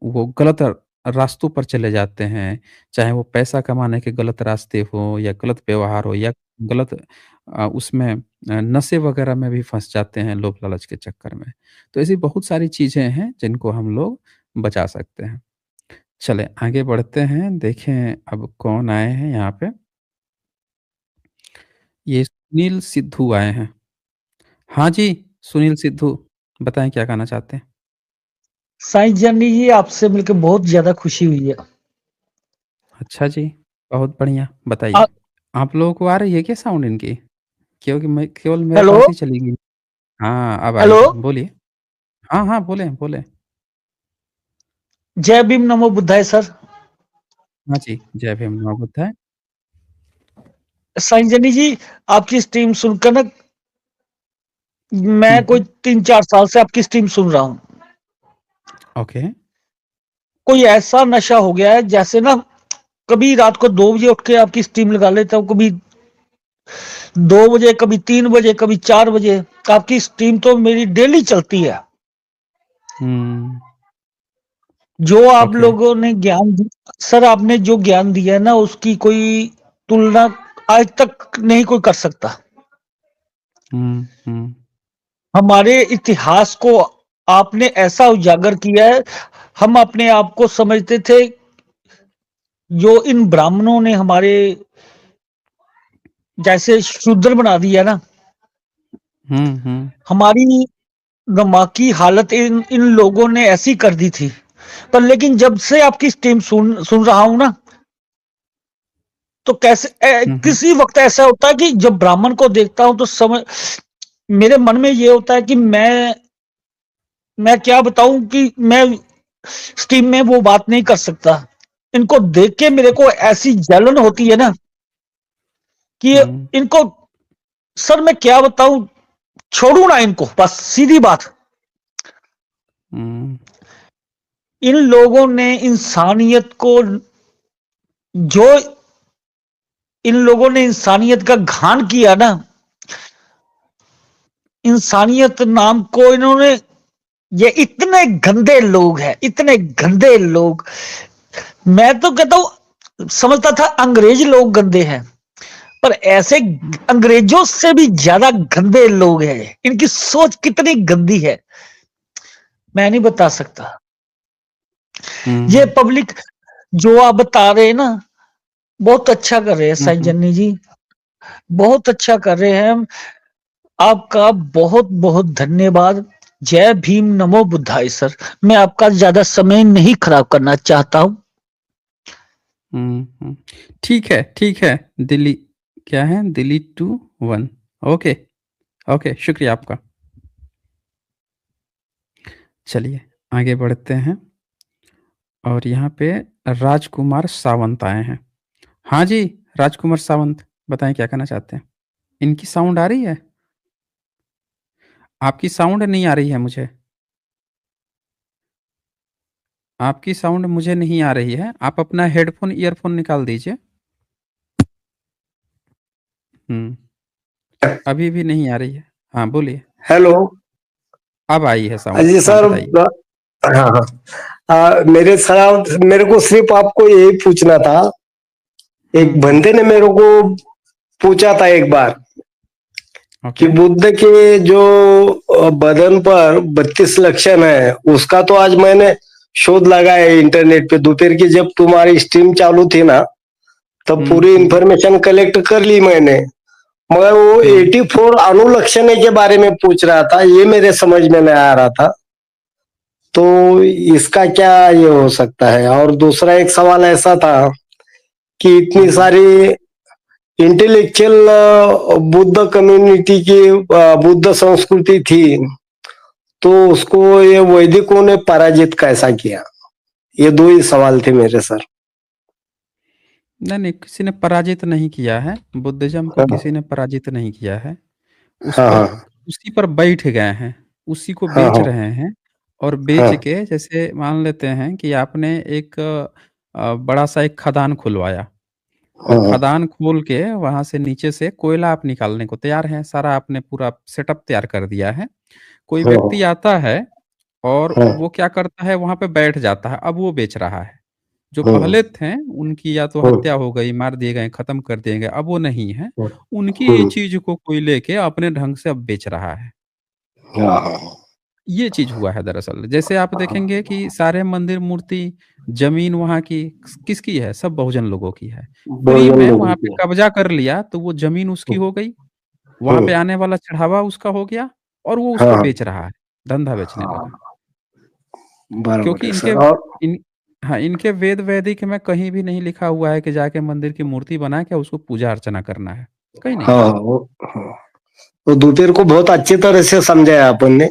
वो गलत रास्तों पर चले जाते हैं, चाहे वो पैसा कमाने के गलत रास्ते हो या गलत व्यवहार हो या गलत उसमें नशे वगैरह में भी फँस जाते हैं लोभ लालच के चक्कर में। तो ऐसी बहुत सारी चीज़ें हैं जिनको हम लोग बचा सकते हैं। चलें आगे बढ़ते हैं, देखें अब कौन आए हैं यहाँ पे। ये सुनील सिद्धू आए हैं। हाँ जी, सुनील सिद्धू, बताएँ क्या कहना चाहते हैं? साइंस जर्नी जी आपसे मिलकर बहुत ज़्यादा खुशी हुई है। अच्छा जी, बहुत बढ़िया, अ, बताइए। आप लोगों को आ रही है क्या साउंड इनकी? क्योंकि मैं केवल मेरे हेलो, पास ही चली गई। हाँ, अब आई हेलो, है, बोलिए। हाँ, हाँ, बोलें, बोलें। जय भीम नमो बुद्धाय सर। हाँ जी, जय भीम, नमो बुद्धाय। साइंस जर्नी जी आपकी स्ट्रीम सुनकर ना हुँ, मैं कोई हुँ, 3-4 साल से आपकी स्ट्रीम सुन रहा हूँ। ओके। कोई ऐसा नशा हो गया है जैसे ना कभी रात को 2 बजे उठ के आपकी स्टीम लगा लेता हूँ, कभी 2 बजे, कभी 3 बजे, कभी 4 बजे। आपकी स्टीम तो मेरी डेली चलती है। हुँ, जो आप ओके। लोगों ने ज्ञान सर आपने जो ज्ञान दिया है ना उसकी कोई तुलना आज तक नहीं कोई कर सकता। हुँ, हुँ, हमारे इतिहास को आपने ऐसा उजागर किया है, हम अपने आप को समझते थे जो इन ब्राह्मणों ने हमारे जैसे शूद्र बना दिया ना, हुँ, हुँ, हमारी दिमागी हालत इन लोगों ने ऐसी कर दी थी। पर लेकिन जब से आपकी स्ट्रीम सुन रहा हूं ना, तो कैसे हुँ, हुँ, किसी वक्त ऐसा होता है कि जब ब्राह्मण को देखता हूं तो समझ मेरे मन में ये होता है कि मैं क्या बताऊं कि मैं स्ट्रीम में वो बात नहीं कर सकता। इनको देख के मेरे को ऐसी जलन होती है ना कि हुँ, इनको सर मैं क्या बताऊं, छोड़ू ना इनको, बस सीधी बात। हुँ, इन लोगों ने इंसानियत को जो इन लोगों ने इंसानियत का घाण किया ना, इंसानियत नाम को इन्होंने ये इतने गंदे लोग हैं, इतने गंदे लोग। मैं तो कहता हूं समझता था अंग्रेज लोग गंदे हैं, पर ऐसे अंग्रेजों से भी ज्यादा गंदे लोग हैं। इनकी सोच कितनी गंदी है मैं नहीं बता सकता। ये हुँ, पब्लिक जो आप बता रहे हैं ना, बहुत अच्छा कर रहे हैं हुँ, साई हुँ। जन्नी जी, बहुत अच्छा कर रहे हैं। आपका बहुत बहुत धन्यवाद। जय भीम, नमो बुद्धाय सर। मैं आपका ज्यादा समय नहीं खराब करना चाहता हूं। हुँ, हुँ। ठीक है। दिल्ली क्या है? दिल्ली टू 1 ओके, ओके, शुक्रिया आपका। चलिए, आगे बढ़ते हैं और यहाँ पे राजकुमार सावंत आए हैं। हाँ जी, राजकुमार सावंत, बताएँ क्या कहना चाहते हैं? इनकी साउंड आ रही है? आपकी साउंड नहीं आ रही है मुझे। आपकी साउंड मुझे नहीं आ रही है। आप अपना हेडफ़ोन, ईयरफ़ोन निकाल दीजिए। हुँ, अभी भी नहीं आ रही है। हाँ, बोलिए। हेलो। अब आई है साउंड। जी हाँ, सर। बताइए। हाँ हाँ। मेरे को सिर्फ आपको यही पूछना था। हुँ, एक हुँ, बंदे ने मेरे को पूछा था एक बार कि ओके। बुद्ध के जो बदन पर 32 लक्षण है, उसका तो आज मैंने शोध लगाया इंटरनेट पे। दोपहर की जब तुम्हारी स्ट्रीम चालू थी ना, तब हुँ, पूरी हुँ, इंफॉर्मेशन कलेक्ट कर ली मैंने। मगर वो हुँ। 84 अनुलक्षण के बारे में पूछ रहा था, ये मेरे समझ में नहीं आ रहा था। तो इसका क्या ये हो सकता है? और दूसरा एक सवाल ऐसा था कि हुँ, इतनी हुँ। सारी इंटेलेक्चुअल बुद्ध कम्युनिटी की बुद्ध संस्कृति थी, तो उसको ये वैदिकों ने पराजित कैसा किया? ये दो ही सवाल थे मेरे सर। नहीं, नहीं, किसी ने पराजित नहीं किया है। बुद्धिज़्म को हाँ किसी ने पराजित नहीं किया है। उस हाँ पर हाँ उसी पर बैठ गए हैं, उसी को हाँ बेच रहे हैं और बेच हाँ के जैसे मान लेते हैं कि आपने एक बड़ा-सा एक खदान खुलवाया और हाँ खदान खोल के वहाँ से नीचे से कोयला आप निकालने को तैयार हैं, सारा आपने पूरा सेटअप तैयार कर दिया है। कोई हाँ व्यक्ति आता है और हाँ वो क्या करता है, वहाँ पे बैठ जाता है, अब वो बेच रहा है। जो हाँ पहले थे, उनकी या तो हाँ हत्या हो गई, मार दिए गए, खत्म कर दिए गए, अब वो नहीं है। हाँ उनकी ही चीज़ को कोई लेके अपने ढंग से अब बेच रहा है। हाँ ये चीज़ हुआ है दरअसल। जैसे आप देखेंगे कि सारे मंदिर, मूर्ति, ज़मीन वहाँ की किसकी है? सब बहुजन लोगों की है। फ्री बहुजन में लोगों वहाँ पे की। कब्ज़ा कर लिया, तो वो ज़मीन उसकी हो गई, वहाँ पे हम्म, आने वाला चढ़ावा उसका हो गया और वो उसको हाँ बेच रहा है, धंधा बेचने लगा। हाँ बराबर क्योंकि है इनके सर। और इन हाँ, इनके वेद वैदिक में कहीं भी नहीं लिखा हुआ है कि जाके मंदिर की मूर्ति बना के उसको पूजा-अर्चना करना है, कहीं नहीं हाँ है। हाँ, तो दोपहर को बहुत अच्छी तरह से समझाया अपन ने।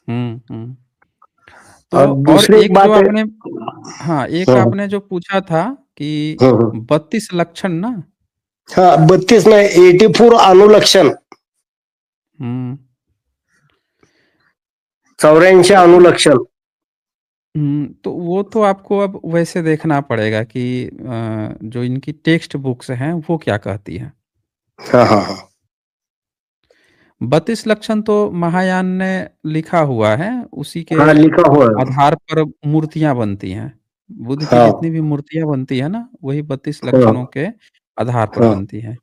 हुँ, हुँ। तो और और दूसरी एक एक जो बात है। आपने हाँ, एक हाँ आपने जो पूछा था कि हाँ 32 लक्षण ना? हाँ 32 में 84 अनुलक्षण, हुँ, 84 तो अनुलक्षण। तो वो तो आपको अब वैसे देखना पड़ेगा कि जो इनकी टेक्स्ट बुक्स हैं, वो क्या कहती हैं। हाँ, हाँ, हाँ। 32 लक्षण तो महायान ने लिखा हुआ है, उसी के हाँ, लिखा हुआ है। आधार पर मूर्तियाँ बनती हैं। बुद्ध की जितनी हाँ, भी मूर्तियाँ बनती हैं ना, वही 32 हाँ, लक्षणों के आधार पर हाँ, बनती हैं।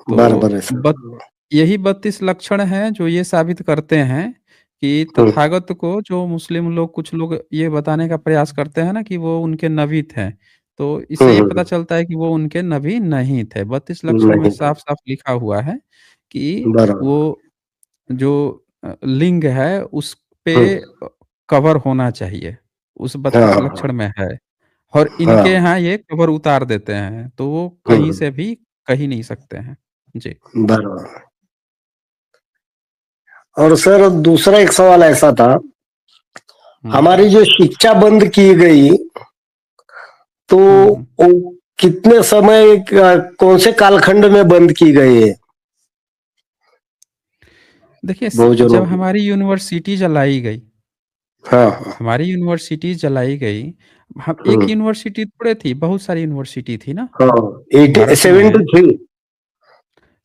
तो बराबर है सर। बत यही 32 लक्षण हैं जो ये साबित करते हैं कि हुँ, तथागत को, जो मुस्लिम लोग, कुछ लोग ये बताने का प्रयास करते हैं ना कि वो उनके नबी थे, तो हुँ, इससे ये हुँ, पता हुँ। चलता है कि वो उनके नबी नहीं थे। 32 लक्षण में नहीं थे, साफ-साफ लिखा हुआ है कि बराबर। वो जो लिंग है उस पे हुँ, कवर होना चाहिए, उस हाँ, 32 हाँ, लक्षण में है। और इनके हाँ, यहाँ ये कवर उतार देते हैं, तो वो हुँ, कहीं हुँ, से भी कह ही नहीं सकते हैं। जी। बराबर। और सर दूसरा एक सवाल ऐसा था, हुँ। हमारी जो शिक्षा बंद की गई, तो हुँ, हुँ। वो कितने समय कौन से कालखंड में बंद की गई है देखिए, बहुजनों जब की? हमारी यूनिवर्सिटी जलाई गई, हाँ, हाँ, हमारी यूनिवर्सिटी जलाई गई, हम एक हुँ, यूनिवर्सिटी थोड़े थी, बहुत सारी यूनिवर्सिटी थी ना हाँ, 80 भारत में। 73।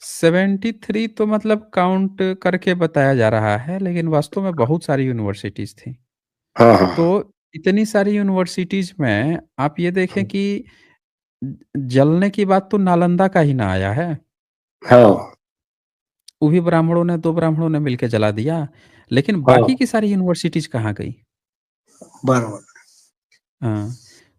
73 तो मतलब काउंट करके बताया जा रहा है, लेकिन वास्तव में बहुत सारी यूनिवर्सिटीज़ थी। हाँ, हाँ, तो इतनी सारी यूनिवर्सिटीज़ में आप ये देखें कि जलने की बात तो नालंदा का ही ना आया है। हाँ, वो भी ब्राह्मणों ने, 2 ब्राह्मणों ने मिलके जला दिया। लेकिन हाँ, बाकी की सारी यूनिवर्सिटीज़ कहाँ गई? बराबर। हाँ,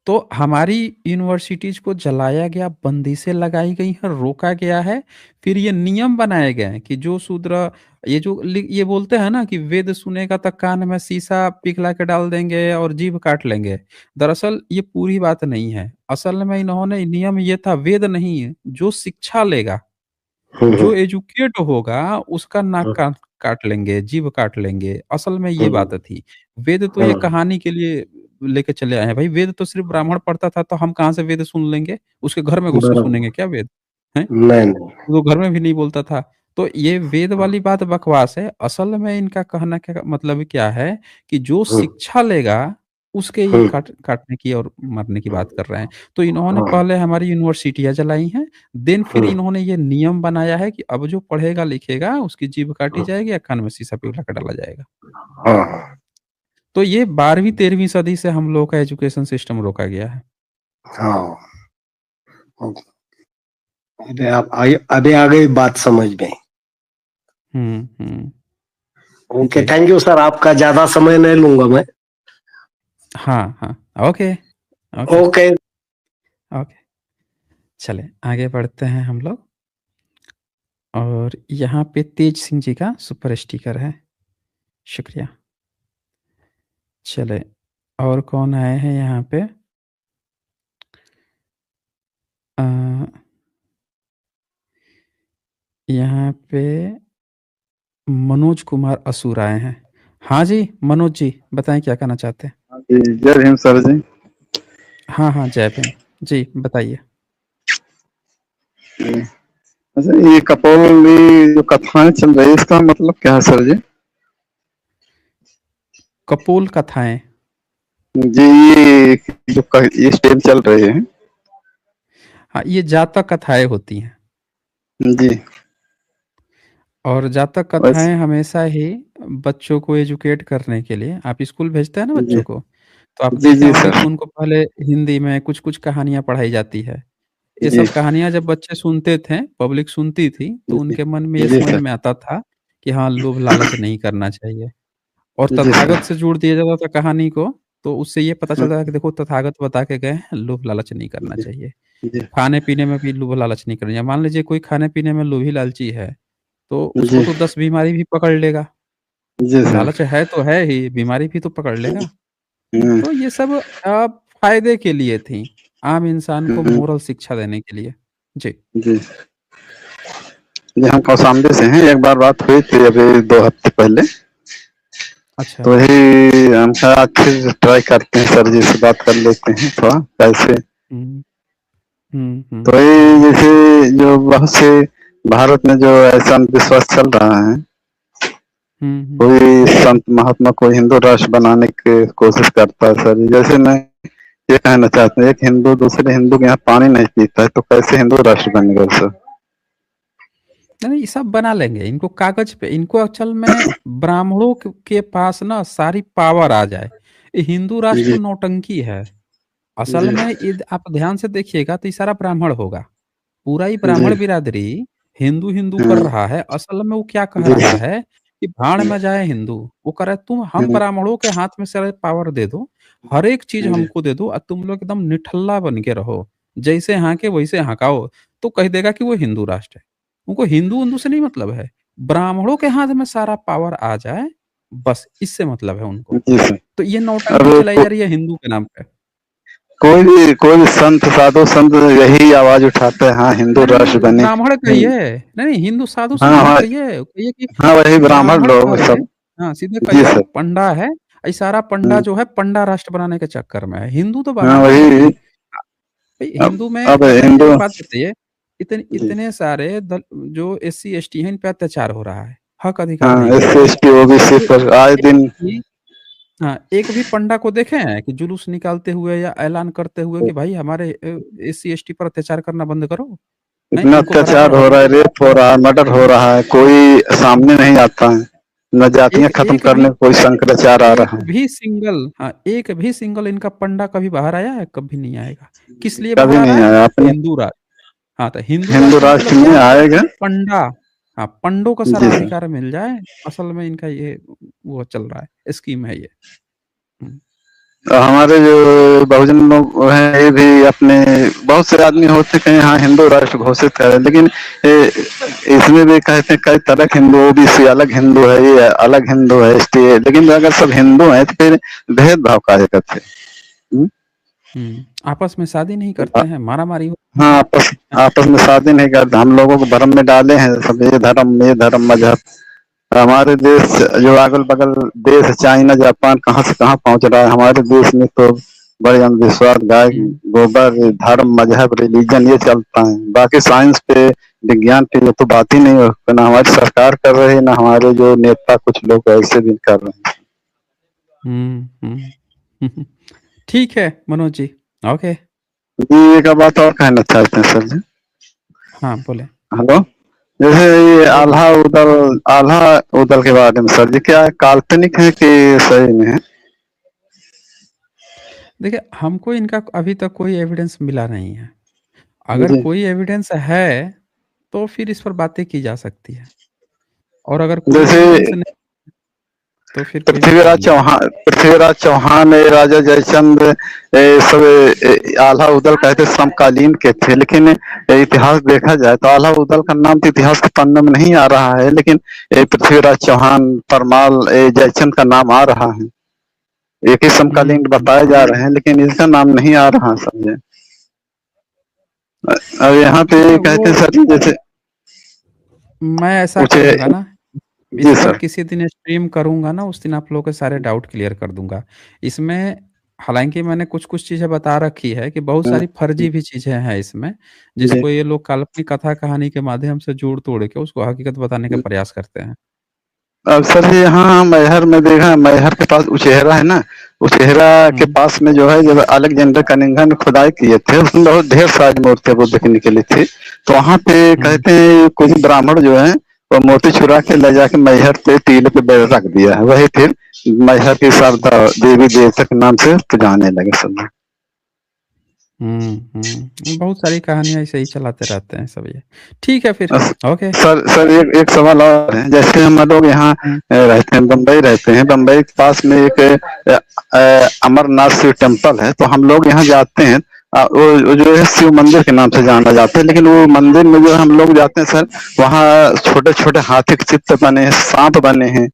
तो हमारी यूनिवर्सिटीज़ को जलाया गया, बंदिशें लगाई गई हैं, रोका गया है। फिर ये नियम बनाए गए हैं कि जो शूद्र, ये बोलते हैं ना कि वेद सुनेगा तो कान में शीशा पिघला के डाल देंगे और जीभ काट लेंगे। दरअसल ये पूरी बात नहीं है। असल में इन्होंने नियम ये था, वेद नहीं है, जो शिक्षा लेगा, हुँ, हुँ, जो एजुकेट होगा उसका नाक हुँ, काट काट लेंगे, जीभ काट लेंगे, असल में ये बात हुँ, थी। वेद तो ये हाँ, कहानी के लिए लेके चले आए हैं, भाई वेद तो सिर्फ़ ब्राह्मण पढ़ता था, तो हम कहाँ से वेद सुन लेंगे? उसके घर में घुस के बराबर। सुनेंगे क्या वेद? हैं? नहीं, नहीं। वो घर में भी नहीं बोलता था। तो ये वेद वाली बात बकवास है, असल में इनका कहना क्या मतलब क्या है कि जो हुँ, शिक्षा लेगा, उसके ये हुँ, काटने की और मारने की बात कर रहे हैं। तो इन्होंने हाँ, पहले हमारी यूनिवर्सिटियाँ जलाई हैं, देन फिर हुँ, इन्होंने ये नियम बनाया है कि अब जो पढ़ेगा-लिखेगा उसकी जीभ काटी हुँ, जाएगी या कान में शीशा पिघला के डाला जाएगा। हाँ, हाँ, तो ये 12वीं-13वीं सदी से हम लोग का एजुकेशन सिस्टम रोका गया है। हाँ, अभी आ गई बात समझ में। हुँ, हुँ। ओके, जी। थैंक यू सर, आपका ज़्यादा समय नहीं लूँगा मैं। हाँ, हाँ। Okay, okay, okay. ओके। चलें, आगे बढ़ते हैं हम लोग। और यहाँ पे तेज सिंह जी का सुपर स्टिकर है, शुक्रिया। चलें, और कौन आए हैं यहाँ पे? अ, यहाँ पे मनोज कुमार असुर आए हैं। हाँ जी, मनोज जी, बताएँ क्या कहना चाहते हैं? हाँ जी, जय भीम सर जी। हाँ, हाँ, जय भीम। जी, बताइए। अच्छा, ये कपोली जो कथाएँ चल रही है, इसका मतलब क्या है सर जी? कपोल कथाएँ। जी, ये जो ये स्टेम चल रहे हैं। हाँ, ये जातक कथाएँ होती हैं। जी। और जातक बस। कथाएँ हमेशा ही बच्चों को एजुकेट करने के लिए, आप स्कूल भेजते हैं ना जी, बच्चों को, तो आप जी, देखे जी होंगे सर। कि उनको पहले हिंदी में कुछ-कुछ कहानियाँ पढ़ाई जाती है। ये जी, सब कहानियाँ जब बच्चे सुनते थे, पब्लिक सुनती थी, तो जी, उनके मन में ये जी समझ सर। में आता था कि हाँ, लोभ लालच नहीं करना चाहिए। और जी तथागत सर। से जोड़ दिया जाता था कहानी को, तो उससे ये पता हुँ, चलता है कि देखो तथागत बता के गए हैं, लोभ लालच नहीं करना जी, चाहिए। जी, खाने-पीने में भी लोभ लालच नहीं करना चाहिए। मान लीजिए कोई खाने-पीने में लोभी लालची है, तो उसको जी, तो 10 बीमारी भी पकड़ लेगा। जी सर। लालच है तो है ही, बीमारी भी तो पकड़ लेगा। हुँ, तो ये सब फ़ायदे के लिए थी, आम इंसान को हुँ, मोरल शिक्षा देने के लिए। जी। जी। जी, हम कौशाम्बी से हैं, एक बार बात हुई थी अभी 2 हफ्ते पहले, अच्छा। तो वही हम कहा फिर ट्राई करते हैं सर जी से बात कर लेते हैं थोड़ा कैसे। हुँ। हुँ, हुँ, तो ये हुँ। जैसे जो बहुत से भारत में जो ऐसा अंधविश्वास चल रहा है, कोई संत महात्मा कोई हिंदू राष्ट्र बनाने की कोशिश करता है सर। जैसे मैं ये कहना चाहते हैं, एक हिंदू दूसरे हिंदू के यहाँ पानी नहीं पीता है तो कैसे हिंदू राष्ट्र बनेगा सर? नहीं, ये सब बना लेंगे इनको कागज पे। इनको असल में ब्राह्मणों के पास ना सारी पावर आ जाए। ये हिंदू राष्ट्र तो जी नौटंकी है। असल जी में ये आप ध्यान से देखिएगा तो ये सारा ब्राह्मण होगा। पूरा ही जी ब्राह्मण बिरादरी हिंदू हिंदू कर हाँ, रहा है। असल में वो क्या कह जी रहा सर। है कि भाड़ में जाए हिंदू। वो कह रहा है तुम हम हम्म, ब्राह्मणों के हाथ में सारे पावर दे दो, हर एक चीज जी हमको दे दो और तुम लोग एकदम निठल्ला बन के रहो, जैसे हाँके वैसे हाँकाओ। तो कह देगा कि वो हिंदू राष्ट्र है। उनको हिंदू हिंदू से नहीं मतलब है, ब्राह्मणों के हाथ में सारा पावर आ जाए, बस इससे मतलब है उनको। जी सर। तो ये अब नौटंकी चलाई जा रही है हिंदू के नाम पे। कोई भी संत साधु संत यही आवाज उठाते हैं, हाँ हिंदू नहीं, राष्ट्र नहीं, बने। ब्राह्मण कहिए। नहीं, नहीं, हिंदू साधु हाँ संत मत हाँ कहिए, कहिए कि हाँ, वही ब्राह्मण ब्राह्मण लोग कहे। सब। हाँ, सीधे जी कहिए सर। पंडा है। ये सारा पंडा हम्म, जो है पंडा राष्ट्र बनाने के चक्कर में है। हिंदू तो हाँ बनाना है वही। ही। भाई हिंदू में अब अच्छा ये हिंदू। एक बात बताइए, इतने जी इतने सारे जो एससी एसटी हैं इन पे अत्याचार हो रहा है, हक अधिकार हाँ, नहीं मिल एस रहा एस है। टी ओबीसी ये पर आए एक दिन। भी हाँ, एक भी पंडा को देखे हैं कि जुलूस निकालते हुए या ऐलान करते हुए कि भाई हमारे एससी एसटी पर अत्याचार करना बंद करो। नहीं, इतना इनको बराबर अत्याचार हो हक रहा है, दो। रेप हो रहा है, मर्डर हो रहा है, कोई सामने नहीं आता है। न जातियां एक खत्म एक भी करने को कोई शंकराचार्य आ एक रहा है। भी सिंगल हाँ, एक भी सिंगल इनका पंडा कभी बाहर आया है? कभी नहीं आएगा। किस लिए बाहर कभी आ रहा नहीं है? आया अपने हिंदू राष्ट्र। हाँ, तो हिंदू हिंदू राष्ट्र राष्ट्र मतलब में क्या? आएगा। कि पंडा हाँ, पंडों का जी सारा सर। अधिकार मिल जाए। असल में इनका ये वो चल रहा है, स्कीम है ये। हुँ, और हमारे जो बहुजन लोग हैं ये भी अपने बहुत से आदमी होते कहीं हाँ हिंदू राष्ट्र घोषित करें, लेकिन इसमें भी कहते हैं कई तरह के हिंदू, ओबीसी अलग हिंदू है, ये अलग हिंदू है, एसटी है। लेकिन अगर सब हिंदू हैं तो फिर भेदभाव काहे करते हैं? हुँ। आपस में शादी नहीं करते हैं, मारा-मारी हो हाँ, है। आपस हाँ, आपस में शादी नहीं करते। हम लोगों को भ्रम में डाले हैं सब, ये धर्म मजहब। हमारे देश जो अगल बगल देश है, चाइना जापान कहाँ से कहाँ पहुंच रहा है। हमारे देश में तो बड़े अंधविश्वास, गाय हुँ, गोबर, धर्म मजहब रिलीजन ये चलता है। बाकी साइंस पे विज्ञान पे ये तो बात ही नहीं हो, ना हमारी सरकार कर रही है ना हमारे जो नेता कुछ लोग ऐसे भी कर रहे हैं। हुँ, हुँ। ठीक है मनोज जी, ओके। जी एक बात और कहना चाहते हैं सर जी। हाँ, बोलें। हेलो। जैसे ये बोलिए। आल्हा उदल के बारे में सर जी, क्या काल्पनिक है कि सही में है? देखिए, हमको इनका अभी तक कोई एविडेंस मिला नहीं है। अगर जी कोई एविडेंस है, तो फिर इस पर बातें की जा सकती है और अगर कोई जैसे एविडेंस नहीं, तो फिर कोई मतलब नहीं है। पृथ्वीराज चौहान, राजा जयचंद, सब आल्हा उदल कहते समकालीन के थे। लेकिन इतिहास देखा जाए तो आल्हा उदल का नाम तो इतिहास के पन्ने में नहीं आ रहा है, लेकिन पृथ्वीराज चौहान, परमाल, जयचंद का नाम आ रहा है। एक ही हुँ, समकालीन हुँ। बताए जा रहे हैं, लेकिन इसका नाम नहीं आ रहा समझे। अब यहाँ पे देखिए कहते हैं वो सर जी, जैसे मैं ऐसा पूछे। करूँगा ना, जी इस पर सर। किसी दिन स्ट्रीम करूँगा ना, उस दिन आप लोगों के सारे डाउट क्लियर कर दूँगा। इसमें हालाँकि मैंने कुछ-कुछ चीज़ें बता रखी है कि बहुत हम्म, सारी फर्जी भी चीज़ें हैं इसमें, जी। जिसको ये लोग काल्पनिक कथा कहानी के माध्यम से जोड़-तोड़ के उसको हकीकत बताने का प्रयास करते हैं। अब सर जी यहाँ मैहर में देखा, मैहर के पास उचेहरा है ना, उचेहरा के हुँ, पास में जो है जब अलेक्जेंडर कनिंघा ने खुदाई किए थे उसमें बहुत ढेर सारी मूर्तियां बुद्ध की निकली थी। तो वहां पे हुँ, कहते हैं कुछ ब्राह्मण जो है वो मोती चुरा के ले जाके मैहर पे टीले पे रख दिया है। वही फिर मैहर की शारदा देवी देवता के नाम से पुजाने लगे सब। हुँ, हुँ। बहुत सारी कहानियाँ ऐसे ही चलाते रहते हैं सब ये। ठीक है फिर, अस- ओके। सर एक एक सवाल और है। जैसे हम लोग यहाँ हुँ, रहते हैं, बम्बई रहते हैं, बम्बई के पास में एक अमरनाथ शिव टेम्पल है। तो हम लोग यहाँ जाते हैं, वो जो है शिव मंदिर के नाम से जाना जाता है। लेकिन वो मंदिर में जो हम लोग जाते हैं सर, वहाँ छोटे छोटे हाथी के चित्र बने हैं, सांप बने हैं।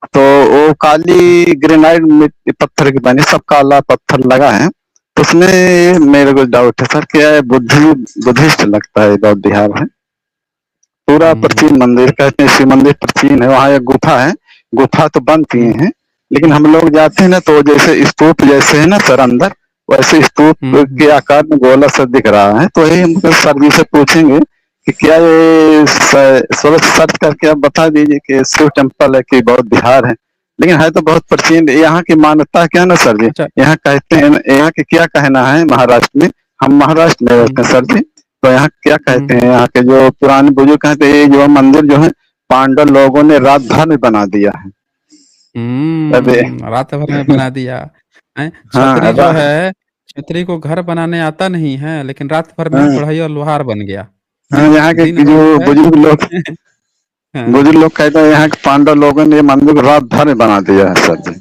तो वो काली ग्रेनाइट मिट्टी पत्थर की बनी, सब काला पत्थर लगा है। तो उसमें मेरे को डाउट है सर, क्या है बुद्धिस्ट लगता है इधर बिहार में। पूरा हुँ, प्राचीन मंदिर, कहते हैं शिव मंदिर प्राचीन है। वहाँ एक गुफा है, गुफा तो बंद किए हुँ, हैं। लेकिन हम लोग जाते हैं ना तो जैसे स्तूप जैसे है ना सर अंदर, वैसे स्तूप हुँ, हुँ। के आकार में गोला सा दिख रहा है। तो यही हम सर जी से पूछेंगे कि क्या ये थोड़ा सर्च करके आप बता दीजिए कि शिव टेम्पल है कि बहुत बिहार है, लेकिन है तो बहुत प्राचीन। यहाँ की मान्यता क्या है ना सर जी, अच्छा। यहाँ कहते हैं, यहाँ के क्या कहना है महाराष्ट्र में, हम महाराष्ट्र में रहते हैं सर जी, तो यहाँ क्या कहते हैं, यहाँ के जो पुराने बुजुर्ग कहते हैं, ये जो मंदिर जो है पांडव लोगों ने रात भर में बना दिया है। अबे रात भर में बना दिया हैं? हाँ छतरी जो है, छतरी को घर बनाने आता नहीं है, लेकिन रात भर में हाँ बढ़ई और लोहार बन गया हाँ, हैं? यहाँ के दिन भर जो जो है बुजुर्ग लोग हाँ, बुजुर्ग लोग कहते हैं यहाँ के पांडव लोगों ने ये मंदिर को रात भर में बना दिया है सर जी।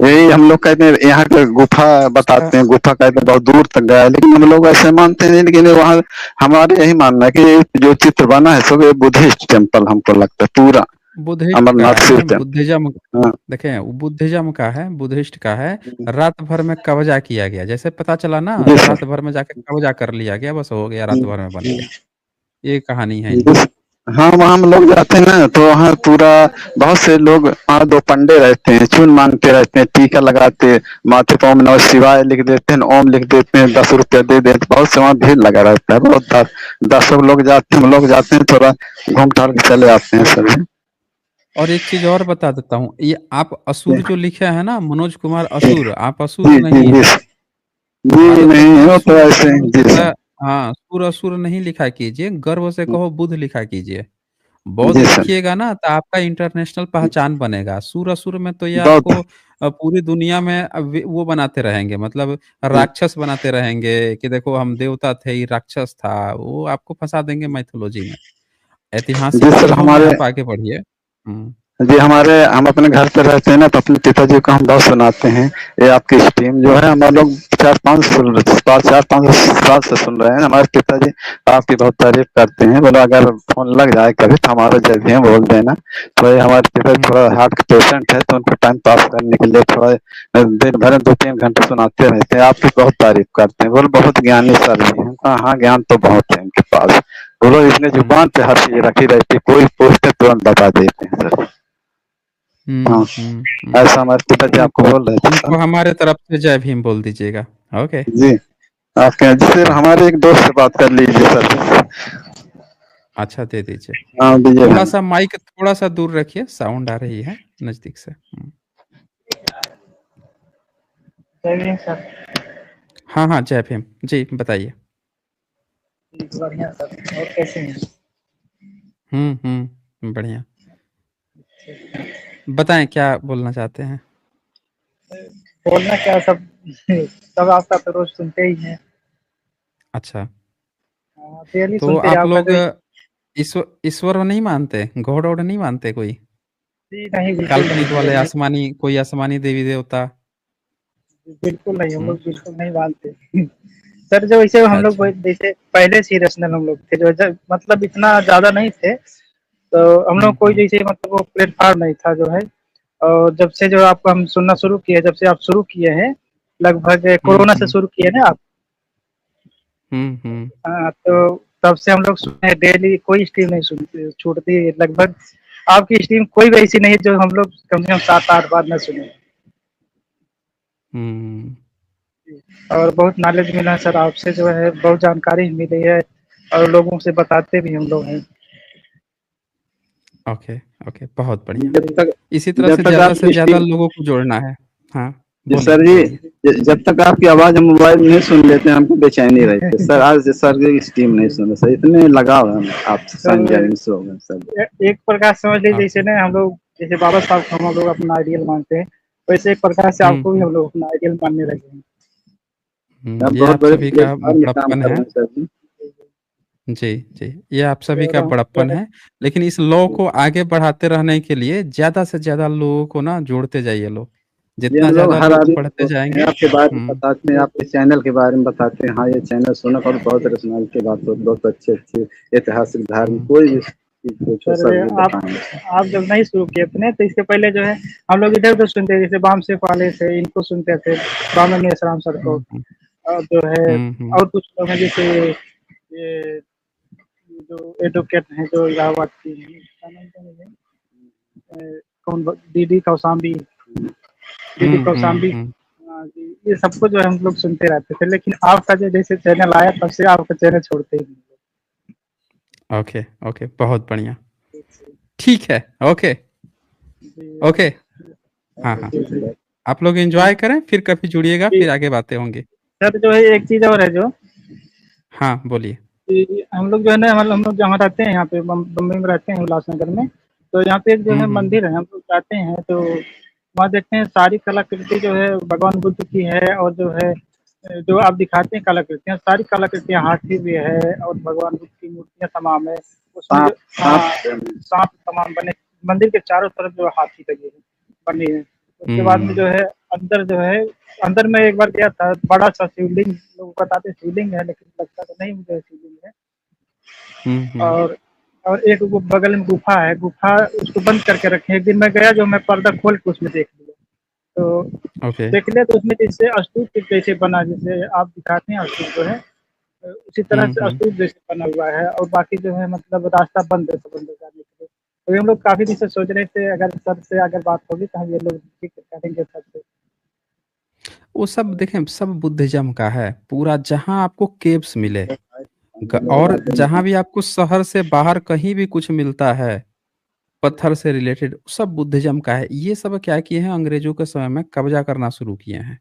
यही हम लोग कहते हैं, यहाँ के गुफा उसका बताते हैं, गुफा कहते हैं बहुत दूर तक गया है, लेकिन हम लोग ऐसे मानते हैं, लेकिन वहाँ हमारे यही मानना है कि जो चित्र बना है सब ये बुद्धिस्ट टेम्पल हमको लगता है पूरा, बुद्धिस्ट का अमरनाथ शिव है, टेम्पल। बुद्धिज्म हाँ देखें, वो बुद्धिज्म का है, बुद्धिस्ट का है। रात भर में कब्जा किया गया, जैसे पता चला ना, जी तो सर। रात भर में जाके कब्जा कर लिया गया, बस हो गया, रात भर में बन गया। ये कहानी है जी इनकी। सर। हाँ वहाँ हम लोग जाते हैं ना, तो वहाँ पूरा बहुत से लोग, वहाँ 2 पंडे रहते हैं, चून मांगते रहते हैं, टीका लगाते, माथे पे ओम नमः शिवाय लिख देते हैं, ओम लिख देते हैं, 10 रुपया दे देते, बहुत से वहाँ भीड़ लगा रहता है, बहुत 10 लोग जाते हैं, हम लोग जाते हैं, थोड़ा घूम टहल के चले आते हैं सर। और एक चीज़ और बता देता हूँ, ये आप जी असुर जो लिखे हैं ना, मनोज कुमार जी असुर, आप असुर जी नहीं जी हैं। जी, आदत नहीं रखिए, हो तो सुर ऐसे असुर जी सर। हाँ, सुर असुर नहीं लिखा कीजिए, गर्व से कहो बुध लिखा कीजिए। बौद्ध जी सर। लिखिएगा ना, तो आपका इंटरनेशनल पहचान बनेगा। सुर असुर में तो ये बहुत आपको पूरी दुनिया में वो बनाते रहेंगे, मतलब राक्षस बनाते रहेंगे कि देखो हम देवता थे, ये राक्षस था, वो आपको फँसा देंगे माइथोलॉजी में। जी ऐतिहासिक सर। ग्रंथों में हमारे आप आगे बढ़िए। हुँ। जी, हम अपने घर पे रहते हैं ना, तो अपने पिताजी को हम बहुत सुनाते हैं। ये आपकी स्ट्रीम जो है, हम लोग 4-5 साल से सुन रहे हैं। हमारे पिताजी आपकी बहुत तारीफ करते हैं, बोले अगर फोन लग जाए कभी तो हमारा जल्दी में बोल देना। तो ये हमारे पिताजी हुँ, थोड़ा हार्ट के पेशेंट है, तो उनको टाइम पास करने के लिए थोड़ा दिन भर में 2-3 घंटे सुनाते रहते हैं। आपकी बहुत तारीफ करते हैं, बोले बहुत ज्ञानी सर जी हैं। कहा हाँ, ज्ञान तो बहुत है इनके पास। बोलो इसने हुँ, जुबान पे हर चीज रखी रहती है, कोई पूछते तुरंत बता देते हैं सर। हाँ, हुँ। ऐसा हमारे पिताजी आपको उनको बोल रहे थे उनको सर। हमारे तरफ से जय भीम बोल दीजिएगा। ओके? जी, आपके यहाँ जिससे हाँ, हमारे एक दोस्त से बात कर लीजिए सर। अच्छा दे दीजिए। हाँ, दीजिएगा ना। थोड़ा-सा माइक थोड़ा-सा दूर रखिए, साउंड आ रही है नज़दीक से। चलिए सर। हाँ, हाँ, जय भीम। जी, बताइए। बढ़िया सर। और कैसे हैं? बढ़िया। बताएँ क्या बोलना चाहते हैं? बोलना क्या, सब सब आपका तो रोज सुनते ही हैं। अच्छा, डेली तो सुनते हैं आप आपका लोग जो। ईश्वर को नहीं मानते? गॉड-वॉड नहीं मानते कोई? जी नहीं, बिल्कुल नहीं, काल्पनिक वाले कोई आसमानी देवी-देवता? बिल्कुल नहीं, हम हुँ, लोग बिल्कुल नहीं मानते। सर जो वैसे हम लोग अच्छा। जैसे पहले से ही रैशनल हम लोग थे, जो मतलब इतना ज़्यादा नहीं थे, तो हम लोग कोई हुँ। जैसे मतलब वो प्लेटफ़ॉर्म नहीं था जो है। और जब से जो आपको हम सुनना शुरू किए, जब से आप शुरू किए हैं, लगभग हुँ, कोरोना से हुँ। शुरू किए ना आप? हुँ। हाँ, तो तब से हम लोग सुने हैं, डेली कोई स्ट्रीम नहीं छूटती है लगभग। आपकी स्ट्रीम कोई भी ऐसी नहीं है जो हम लोग कम से कम 7-8 बार ना सुने। हुँ। और बहुत नॉलेज मिला सर आपसे, जो है बहुत जानकारी मिली है, और लोगों से बताते भी हम लोग हैं। ओके, ओके, बहुत बढ़िया। जब तक इसी तरह जब से तक ज़्यादा से आपकी ज़्यादा स्ट्रीम लोगों को जोड़ना है। हाँ, जी बोलिए, सर जी, बोलिए। जब तक आपकी आवाज हम मोबाइल में नहीं सुन लेते हैं, हमको बेचैनी रहती है सर। आज से सर की स्ट्रीम नहीं सुने सर, इतने लगाव है आपसे, सर संजय से हो गए सर। एक प्रकार से समझ लीजिए, जैसे ओके। ना हम लोग जैसे बाबा साहब को हम लोग अपना आइडियल मानते हैं, वैसे एक प्रकार से हुँ, आपको भी हुँ। हम लोग अपना आइडियल मानने लगे हैं। आप ये बहुत आप बड़े सभी का प्लेटफॉर्म में काम बड़प्पन कर रहे है। हैं सर जी। जी, जी। ये आप सभी और का हम जो बड़प्पन है है, लेकिन इस लॉ को आगे बढ़ाते रहने के लिए ज़्यादा से ज़्यादा लोगों को ना जोड़ते जाइए लोग। ये हम जितना लोग ज़्यादा हर लोग आदमी को बढ़ते बोलते जाएँगे हैं, आपके बारे में हुँ, बताते हैं, आपके चैनल के बारे में बताते हैं, हाँ ये चैनल सुना और बहुत रचनाल की बात हो, बहुत अच्छे अच्छे ऐतिहासिक धार्मिक हुँ, कोई भी चीज पूछो सर सर ये आप बताएंगे। आप जब नहीं शुरू किए थे ना, तो इसके पहले जो है हम लोग इधर-उधर सुनते थे, जैसे बामसेफ वाले थे, इनको सुनते थे, बामन मेश्राम सर को। हुँ, हुँ, और जो है हुँ। और कुछ लोग हैं, जैसे ये जो एडवोकेट हैं जो इलाहाबाद की हैं, क्या नाम था मुझे? कौन डीडी कौशाम्बी, डीडी कौशाम्बी। हुँ। हाँ जी, ये सबको जो है हम लोग सुनते रहते थे, लेकिन आपका जो जैसे चैनल आया, तब से आपका चैनल छोड़ते ही नहीं। ओके, ओके, बहुत बढ़िया। ठीक है, ओके, ओके। हाँ, हाँ। आप लोग एन्जॉय करें, फिर कभी जुड़िएगा, फिर आगे बातें होंगी। सर जो है एक चीज़ और है जो हाँ, बोलिए। कि हम लोग जो है ना मतलब हम लोग जहाँ रहते हैं यहाँ पे बम्बई में रहते हैं उल्लासनगर में, तो यहाँ पे एक जो है मंदिर है, हम लोग जाते हैं तो वहाँ देखते हैं सारी कलाकृति जो है भगवान बुद्ध की है, और जो है जो आप दिखाते हैं कलाकृतियाँ, सारी कलाकृतियाँ हाथी भी है और भगवान बुद्ध की मूर्तियाँ तमाम है उसमें जो सांप तमाम बने, मंदिर के चारों तरफ जो हाथी लगे हैं बने हैं। उसके बाद में जो है अंदर जो है अंदर में एक बार गया था, बड़ा सा शिवलिंग, लोग बताते हैं शिवलिंग है लेकिन लगता तो नहीं मुझे शिवलिंग है। और एक वो बगल में गुफा है, गुफा उसको बंद करके रखे। एक दिन मैं गया जो मैं पर्दा खोल के उसमें देख लिया, तो ओके। देख लिया तो उसमें जैसे स्तूप जैसे बना, जैसे आप दिखाते हैं स्तूप जो है उसी तरह से स्तूप जैसे बना हुआ है, और बाकी जो है मतलब रास्ता बंद है सब अंदर जाने के लिए। तो हम लोग काफ़ी दिन से सोच रहे थे अगर सर से अगर बात होगी तो हम ये लोग ठीक करेंगे सर से। वो सब देखें, सब बुद्धिज़्म का है, पूरा जहाँ आपको केव्स मिले और जहाँ भी आपको शहर से बाहर कहीं भी कुछ मिलता है, पत्थर से रिलेटेड, सब बुद्धिज़्म का है। ये सब क्या किए हैं, अंग्रेज़ों के समय में कब्ज़ा करना शुरू किए हैं।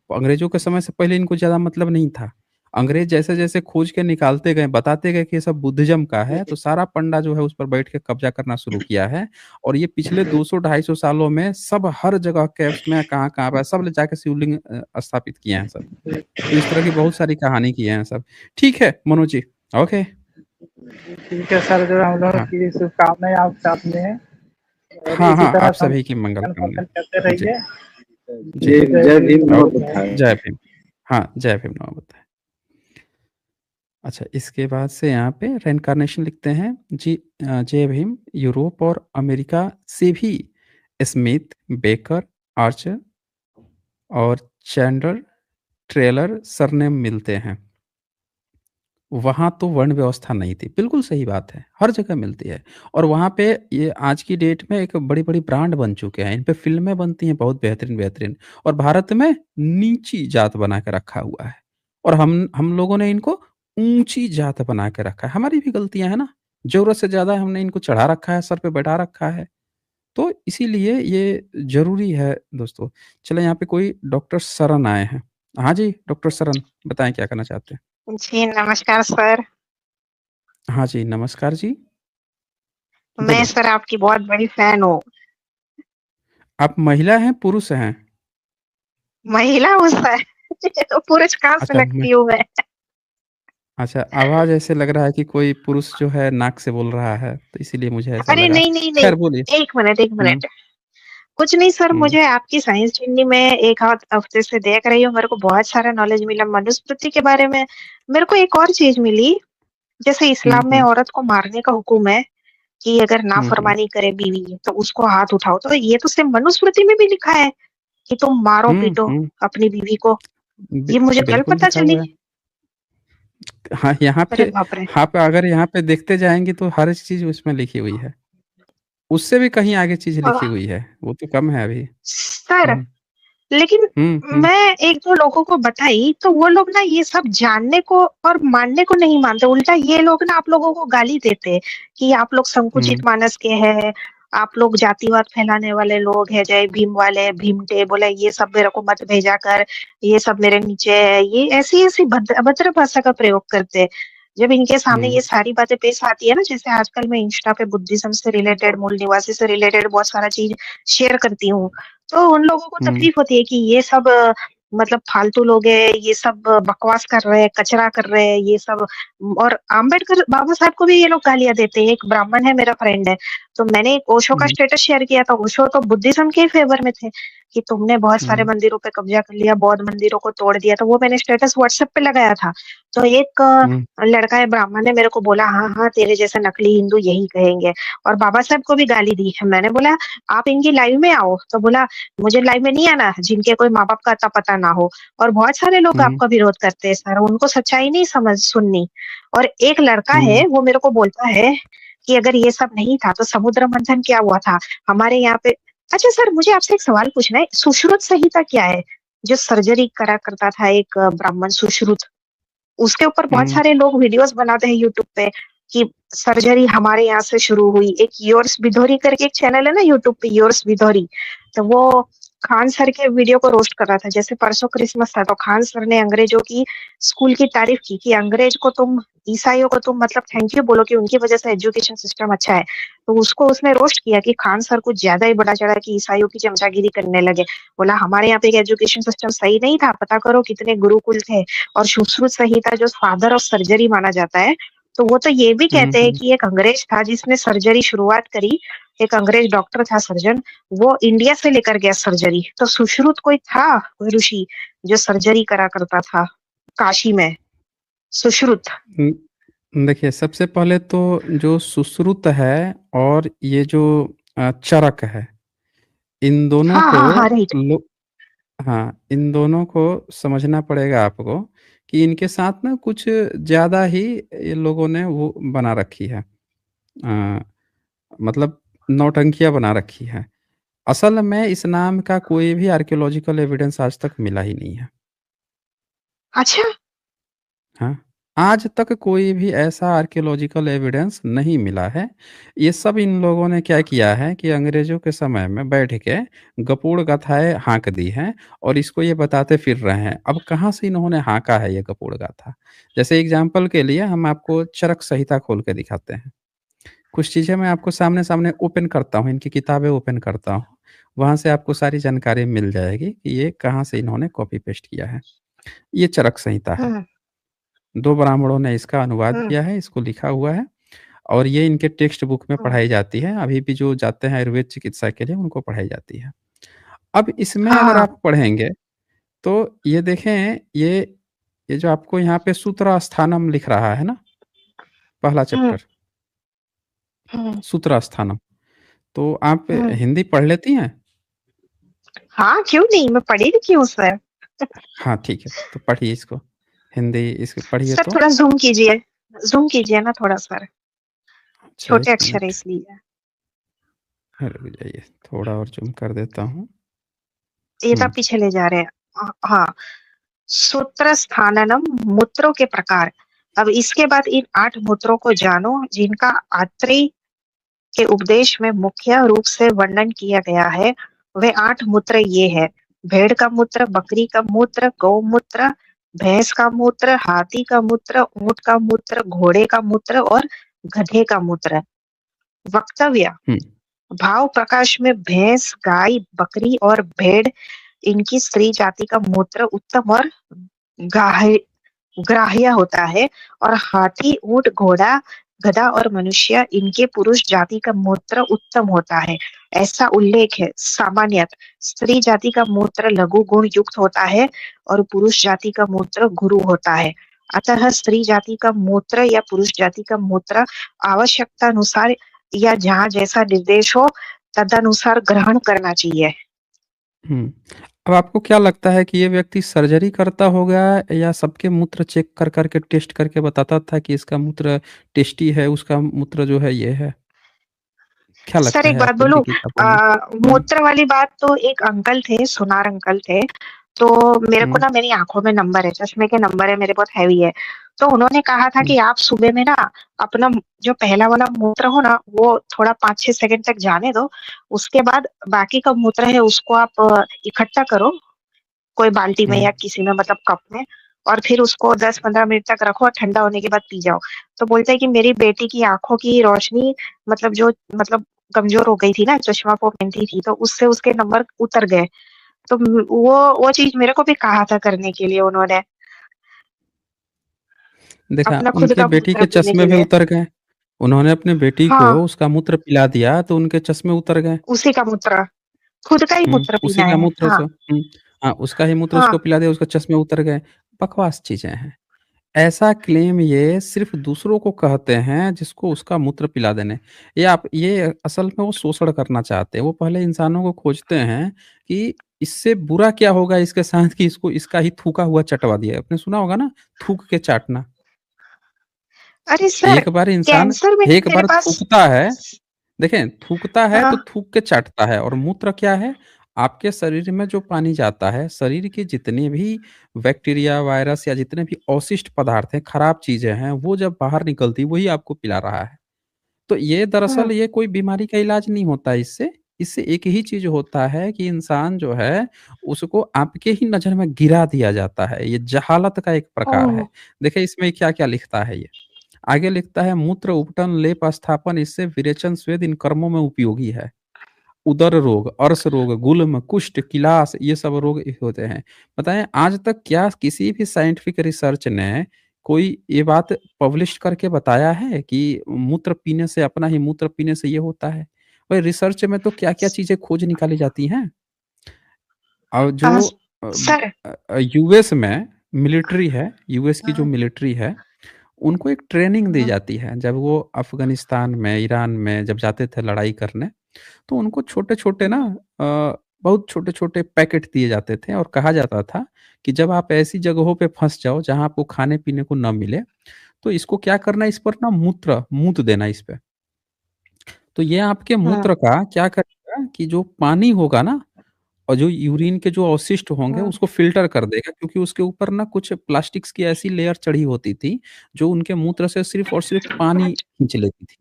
अंग्रेज़ों के समय से पहले इनको ज़्यादा मतलब नहीं था। अंग्रेज़ जैसे-जैसे खोज के निकालते गए, बताते गए कि ये सब बुद्धिज़्म का है, तो सारा पंडा जो है उस पर बैठ के कब्ज़ा करना शुरू किया है। और ये पिछले 200 250 सालों में सब हर जगह केव्स में कहाँ-कहाँ पे सब ले जाके शिवलिंग स्थापित किए हैं सब। तो इस तरह की बहुत सारी कहानी की हैं सब। ठीक है मनोज जी, ओके। ठीक है सर, जो हम लोगों हाँ। की शुभकामनाएं आप साथ में है, और हाँ, इसी हाँ, तरह आप सभी की मंगल कामना। फंक्शन करते जी, रहिए। जी। जय भीम, नमो ओके, बुद्धाय। जय भीम। हाँ, जय भीम, नमो बुद्धाय। अच्छा, इसके बाद से यहाँ पे रिइंकार्नेशन लिखते हैं जी। जय भीम। यूरोप और अमेरिका से भी स्मिथ, बेकर, आर्चर और चैंडलर ट्रेलर सरनेम मिलते हैं। वहाँ तो वर्ण व्यवस्था नहीं थी। बिल्कुल सही बात है, हर जगह मिलती है। और वहाँ पे ये आज की डेट में एक बड़ी-बड़ी ब्रांड बन चुके हैं। इन पे फ़िल्में बनती हैं बहुत बेहतरीन-बेहतरीन, और भारत में नीची जात बना के रखा हुआ है। और हम लोगों ने इनको ऊँची जात बना के रखा है। हमारी भी गलतियाँ हैं ना, ज़रूरत से ज़्यादा हमने इनको चढ़ा रखा है, सर पे बैठा रखा है। तो इसीलिए ये ज़रूरी है दोस्तों। चलें, यहाँ पे कोई डॉक्टर सरन आए हैं। हाँ जी, डॉक्टर सरन, बताएँ क्या कहना चाहते हैं? जी, नमस्कार सर। हाँ जी, नमस्कार जी। मैं बोलिए। सर आपकी बहुत बड़ी फ़ैन हूँ। आप महिला हैं, पुरुष हैं? महिला हूँ सर। तो पुरुष कहाँ से अच्छा लगती हूँ मैं। अच्छा, आवाज़ ऐसे लग रहा है कि कोई पुरुष जो है नाक से बोल रहा है, तो इसीलिए मुझे ऐसा अरे लगा। नहीं, नहीं, नहीं। खैर बोलिए। 1 हुँ, मिनट। कुछ नहीं सर, हुँ, मुझे आपकी साइंस चुन्नी में 1 आध हफ़्ते से देख रही हूँ, मेरे को बहुत सारा नॉलेज मिला मनुस्मृति के बारे में। मेरे को एक और चीज़ मिली, जैसे हुँ, इस्लाम में हुँ, औरत को मारने का हुक्म है कि अगर हुँ, हुँ, नाफ़रमानी करे बीवी, तो उसको हाथ उठाओ। तो ये तो सिर्फ़ मनुस्मृति में भी लिखा है कि तुम हुँ, मारो-पीटो हुँ, अपनी बीवी को। बि ये मुझे कल बिल्कुल पता लिखा हुआ चली। है। हाँ, यहाँ अरे पे बाप रे! आप अगर यहाँ पे देखते जाएँगे तो हर चीज़ उसमें लिखी हुई है। उससे भी कहीं आगे चीज़ अ, लिखी हुई है, वो तो कम है अभी। सर, हुँ, लेकिन हुँ, हुँ, मैं 1-2 लोगों को बताई, तो वो लोग ना ये सब जानने को और मानने को नहीं मानते। उल्टा ये लोग ना आप लोगों को गाली देते कि आप लोग हुँ, संकुचित मानस के हैं, आप लोग जातिवाद फैलाने वाले लोग हैं, जय भीम वाले, भीमटे बोले ये सब मेरे को मत भेजा कर, ये सब मेरे नीचे है। ये ऐसी-ऐसी अभद्र भाषा का प्रयोग करते हैं। जब इनके सामने हुँ, ये सारी बातें पेश आती है ना, जैसे आजकल मैं इंस्टा पे बुद्धिज़्म से रिलेटेड, मूल निवासी से रिलेटेड बहुत सारा चीज़ शेयर करती हूँ। तो उन लोगों को हुँ, तकलीफ होती है कि ये सब मतलब फालतू लोग हैं, ये सब बकवास कर रहे हैं, कचरा कर रहे हैं, ये सब। और अम्बेडकर बाबा साहब को भी ये लोग गालियाँ देते हैं। एक ब्राह्मण है, मेरा फ्रेंड है, तो मैंने एक ओशो का हुँ, स्टेटस शेयर किया था। ओशो तो बुद्धिज़्म के फेवर में थे कि तुमने बहुत सारे हुँ, मंदिरों पे कब्जा कर लिया, बौद्ध मंदिरों को तोड़ दिया। तो वो मैंने स्टेटस व्हाट्सएप पे लगाया था। तो एक हुँ, लड़का है ब्राह्मण ने मेरे को बोला, "हाँ, हाँ, तेरे जैसे नकली हिंदू यही कहेंगे।" और बाबा साहब को भी गाली दी। मैंने बोला, "आप इनकी लाइव में आओ।" तो बोला, मुझे लाइव में नहीं आना जिनके कोई माँ-बाप का अता पता ना हो। और बहुत सारे लोग हुँ, आपका विरोध करते हैं सर, उनको सच्चाई नहीं समझ सुननी। और एक लड़का हुँ, है, वो मेरे को बोलता है कि अगर ये सब नहीं था तो समुद्र मंथन क्या हुआ था? हमारे यहाँ पे। अच्छा सर, मुझे आपसे एक सवाल पूछना है, सुश्रुत संहिता क्या है? जो सर्जरी करा करता था एक ब्राह्मण सुश्रुत, उसके ऊपर बहुत हुँ, सारे लोग वीडियोज़ बनाते हैं यूट्यूब पे कि सर्जरी हमारे यहाँ से शुरू हुई। एक योर्स बिधोरी करके एक चैनल है ना यूट्यूब पे, योर्स बिधोरी, तो वो खान सर के वीडियो को रोस्ट कर रहा था। जैसे परसों क्रिसमस था तो खान सर ने अंग्रेजों की स्कूल की तारीफ की कि अंग्रेज को तुम, ईसाइयों को तुम मतलब थैंक यू बोलो कि उनकी वजह से एजुकेशन सिस्टम अच्छा है। तो उसको उसने रोस्ट किया कि खान सर कुछ ज्यादा ही बड़ा चढ़ा कि ईसाइयों की चमचागिरी करने लगे। बोला हमारे यहाँ पे एक एजुकेशन सिस्टम सही नहीं था, पता करो कितने गुरुकुल थे। और सुश्रुत संहिता जो फादर ऑफ सर्जरी माना जाता है, तो वो तो ये भी कहते हैं कि एक अंग्रेज था जिसने सर्जरी शुरुआत करी, एक अंग्रेज डॉक्टर था सर्जन, वो इंडिया से लेकर गया सर्जरी। तो सुश्रुत कोई था, कोई ऋषि जो सर्जरी करा करता था काशी में, सुश्रुत। देखिए, सबसे पहले तो जो सुश्रुत है और ये जो चरक है, इन दोनों हाँ को हाँ हाँ, राइट। हाँ, इन दोनों को समझना पड़ेगा आपको कि इनके साथ ना कुछ ज़्यादा ही ये लोगों ने वो बना रखी है, मतलब नौटंकियाँ बना रखी है। असल में इस नाम का कोई भी आर्कियोलॉजिकल एविडेंस आज तक मिला ही नहीं है। अच्छा। हाँ, आज तक कोई भी ऐसा आर्कियोलॉजिकल एविडेंस नहीं मिला है। ये सब इन लोगों ने क्या किया है कि अंग्रेज़ों के समय में बैठ के गपूड़ गाथाएँ हाँक दी हैं और इसको ये बताते फिर रहे हैं। अब कहाँ से इन्होंने हाँका है ये गपूड़ गाथा? जैसे एग्ज़ाम्पल के लिए हम आपको चरक संहिता खोल के दिखाते हैं। कुछ चीज़ें मैं आपको सामने-सामने ओपन करता हूँ, इनकी किताबें ओपन करता हूँ। वहाँ से आपको सारी जानकारी मिल जाएगी कि ये कहाँ से इन्होंने कॉपी पेस्ट किया है। ये चरक संहिता है। हम्म 2 ब्राह्मणों ने इसका अनुवाद हम्म किया है, इसको लिखा हुआ है और ये इनके टेक्स्ट बुक में हम्म, पढ़ाई जाती है। अभी भी जो जाते हैं आयुर्वेद चिकित्सा के लिए उनको पढ़ाई जाती है। अब इसमें अगर हाँ। आप पढ़ेंगे तो ये देखें, ये जो आपको यहाँ पे सूत्रास्थानम लिख रहा है ना, पहला हम्म चैप्टर हम्म सूत्रास्थानम, तो आप हम्म। हिंदी पढ़ लेती हैं? हाँ क्यों नहीं, मैं पढ़ी लिखी हूँ सर। हाँ, ठीक है, तो पढ़िए इसको, हिंदी इसको पढ़िए सर तो। थोड़ा जूम कीजिए ना थोड़ा सर, अच्छा, छोटे 1 अक्षर है मिनट, इसलिए। रुक जाइए, थोड़ा और ज़ूम कर देता हूँ। ये तो हुँ, आप पीछे ले जा रहे हैं। हाँ, सूत्र स्थाननम, मूत्रों के प्रकार। अब इसके बाद इन 8 मूत्रों को जानो जिनका आत्रेय के उपदेश में मुख्य रूप से वर्णन किया गया है। वे 8 मूत्र ये है: भेड़ का मूत्र, बकरी का मूत्र, गौमूत्र, भैंस का मूत्र, हाथी का मूत्र, ऊंट का मूत्र, घोड़े का मूत्र और गधे का मूत्र। वक्तव्य: हुँ, भाव प्रकाश में भैंस, गाय, बकरी और भेड़ इनकी स्त्री जाति का मूत्र उत्तम और गाह्य ग्राह्य होता है, और हाथी, ऊंट, घोड़ा, गधा और मनुष्य इनके पुरुष जाति का मूत्र उत्तम होता है। ऐसा उल्लेख है। सामान्यतः स्त्री जाति का मूत्र लघु गुण युक्त होता है और पुरुष जाति का मूत्र गुरु होता है। अतः स्त्री जाति का मूत्र या पुरुष जाति का मूत्र आवश्यकता अनुसार या जहाँ जैसा निर्देश हो तदनुसार ग्रहण करना चाहिए। हुँ। अब आपको क्या लगता है कि ये व्यक्ति सर्जरी करता होगा या सबके मूत्र चेक कर के टेस्ट करके बताता था कि इसका मूत्र टेस्टी है, उसका मूत्र जो है ये है? क्या सर लगता एक है बात आपको बोलूं, इनकी किताबों में? हुँ, मूत्र वाली बात तो एक अंकल थे, सुनार अंकल थे। तो मेरे को हुँ, ना, मेरी आंखों में नंबर है, चश्मे के नंबर है मेरे, बहुत हैवी है। तो उन्होंने कहा था हुँ, कि आप सुबह में ना अपना जो पहला वाला मूत्र हो ना वो थोड़ा 5-6 सेकंड तक जाने दो। उसके बाद बाकी का मूत्र है उसको आप इकट्ठा करो कोई बाल्टी में हुँ। या किसी में, मतलब कप में, और फिर उसको 10-15 मिनट तक रखो और ठंडा होने के बाद पी जाओ। तो बोलते हैं कि मेरी बेटी की आंखों की रोशनी, मतलब जो, मतलब कमजोर हो गई थी ना, चश्मा वो पहनती थी तो उससे उसके नंबर उतर गए। तो वो चीज मेरे को भी कहा था करने के लिए उन्होंने, देखा, अपना खुद उनके का बेटी मूत्र के पीने चश्मे के भी लिए। उतर गए। उन्होंने अपनी बेटी को हाँ, उसका मूत्र पिला दिया तो उनके चश्मे उतर गए। उसी का मूत्र, खुद का ही मूत्र उसी पीना का है। मूत्र हाँ हाँ, उसका ही मूत्र हाँ। उसको पिला दिया, उसके चश्मे उतर गए। बकवास चीज़ें हैं। ऐसा क्लेम ये सिर्फ़ दूसरों को कहते हैं जिसको उसका मूत्र पिला देने। ये असल में वो शोषण करना चाहते हैं। वो पहले इंसानों को खोजते हैं कि इससे बुरा क्या होगा इसके साथ कि इसको इसका ही थूका हुआ चटवा दिया। आपने सुना होगा ना, थूक के चाटना। अरे सर, कैंसर में एक मेरे बार पास। थूकता है, देखें, थूकता है तो हाँ। थूक के चाटता है और मूत्र क्या है? आपके शरीर में जो पानी जाता है, शरीर के जितने भी बैक्टीरिया, वायरस या जितने भी अवशिष्ट पदार्थ हैं, खराब चीज़ें हैं, वो जब बाहर निकलती है, वही आपको पिला रहा है। तो ये दरअसल हुँ। ये कोई बीमारी का इलाज नहीं होता इससे। इससे एक ही चीज़ होता है कि इंसान जो है, उसको आपके ही नज़र में गिरा दिया जाता है। ये जहालत का एक प्रकार ओह! है। देखिए इसमें क्या-क्या लिखता है ये। आगे लिखता है मूत्र उपटन, लेप स्थापन इससे विरेचन स्वेद इन कर्मों में उपयोगी है। उदर रोग, अर्श रोग, गुल्म, कुष्ठ, किलास ये सब रोग होते हैं। बताएँ आज तक क्या किसी भी साइंटिफिक रिसर्च ने कोई ये बात पब्लिश करके बताया है कि मूत्र पीने से अपना ही मूत्र पीने से ये होता है? भाई रिसर्च में तो क्या-क्या चीज़ें खोज निकाली जाती हैं। और अ, जो सर यूएस में मिलिट्री है, यूएस की जो हुँ, मिलिट्री है, उनको एक ट्रेनिंग दी हुँ, जाती है। जब वो अफ़गानिस्तान में, ईरान में जब जाते थे लड़ाई करने, तो उनको छोटे-छोटे ना हुँ, बहुत छोटे-छोटे पैकेट दिए जाते थे और कहा जाता था कि जब आप ऐसी जगहों पे फँस जाओ जहाँ आपको खाने-पीने को ना मिले, तो इसको क्या करना है इस पर ना मूत देना इस पे। तो ये आपके हुँ, मूत्र का क्या करेगा कि जो पानी होगा ना और जो यूरिन के जो अवशिष्ट होंगे हुँ, उसको फ़िल्टर कर देगा क्योंकि उसके ऊपर ना कुछ प्लास्टिक्स की ऐसी लेयर चढ़ी होती थी, जो उनके मूत्र से सिर्फ़ और सिर्फ़ पानी खींच लेती थी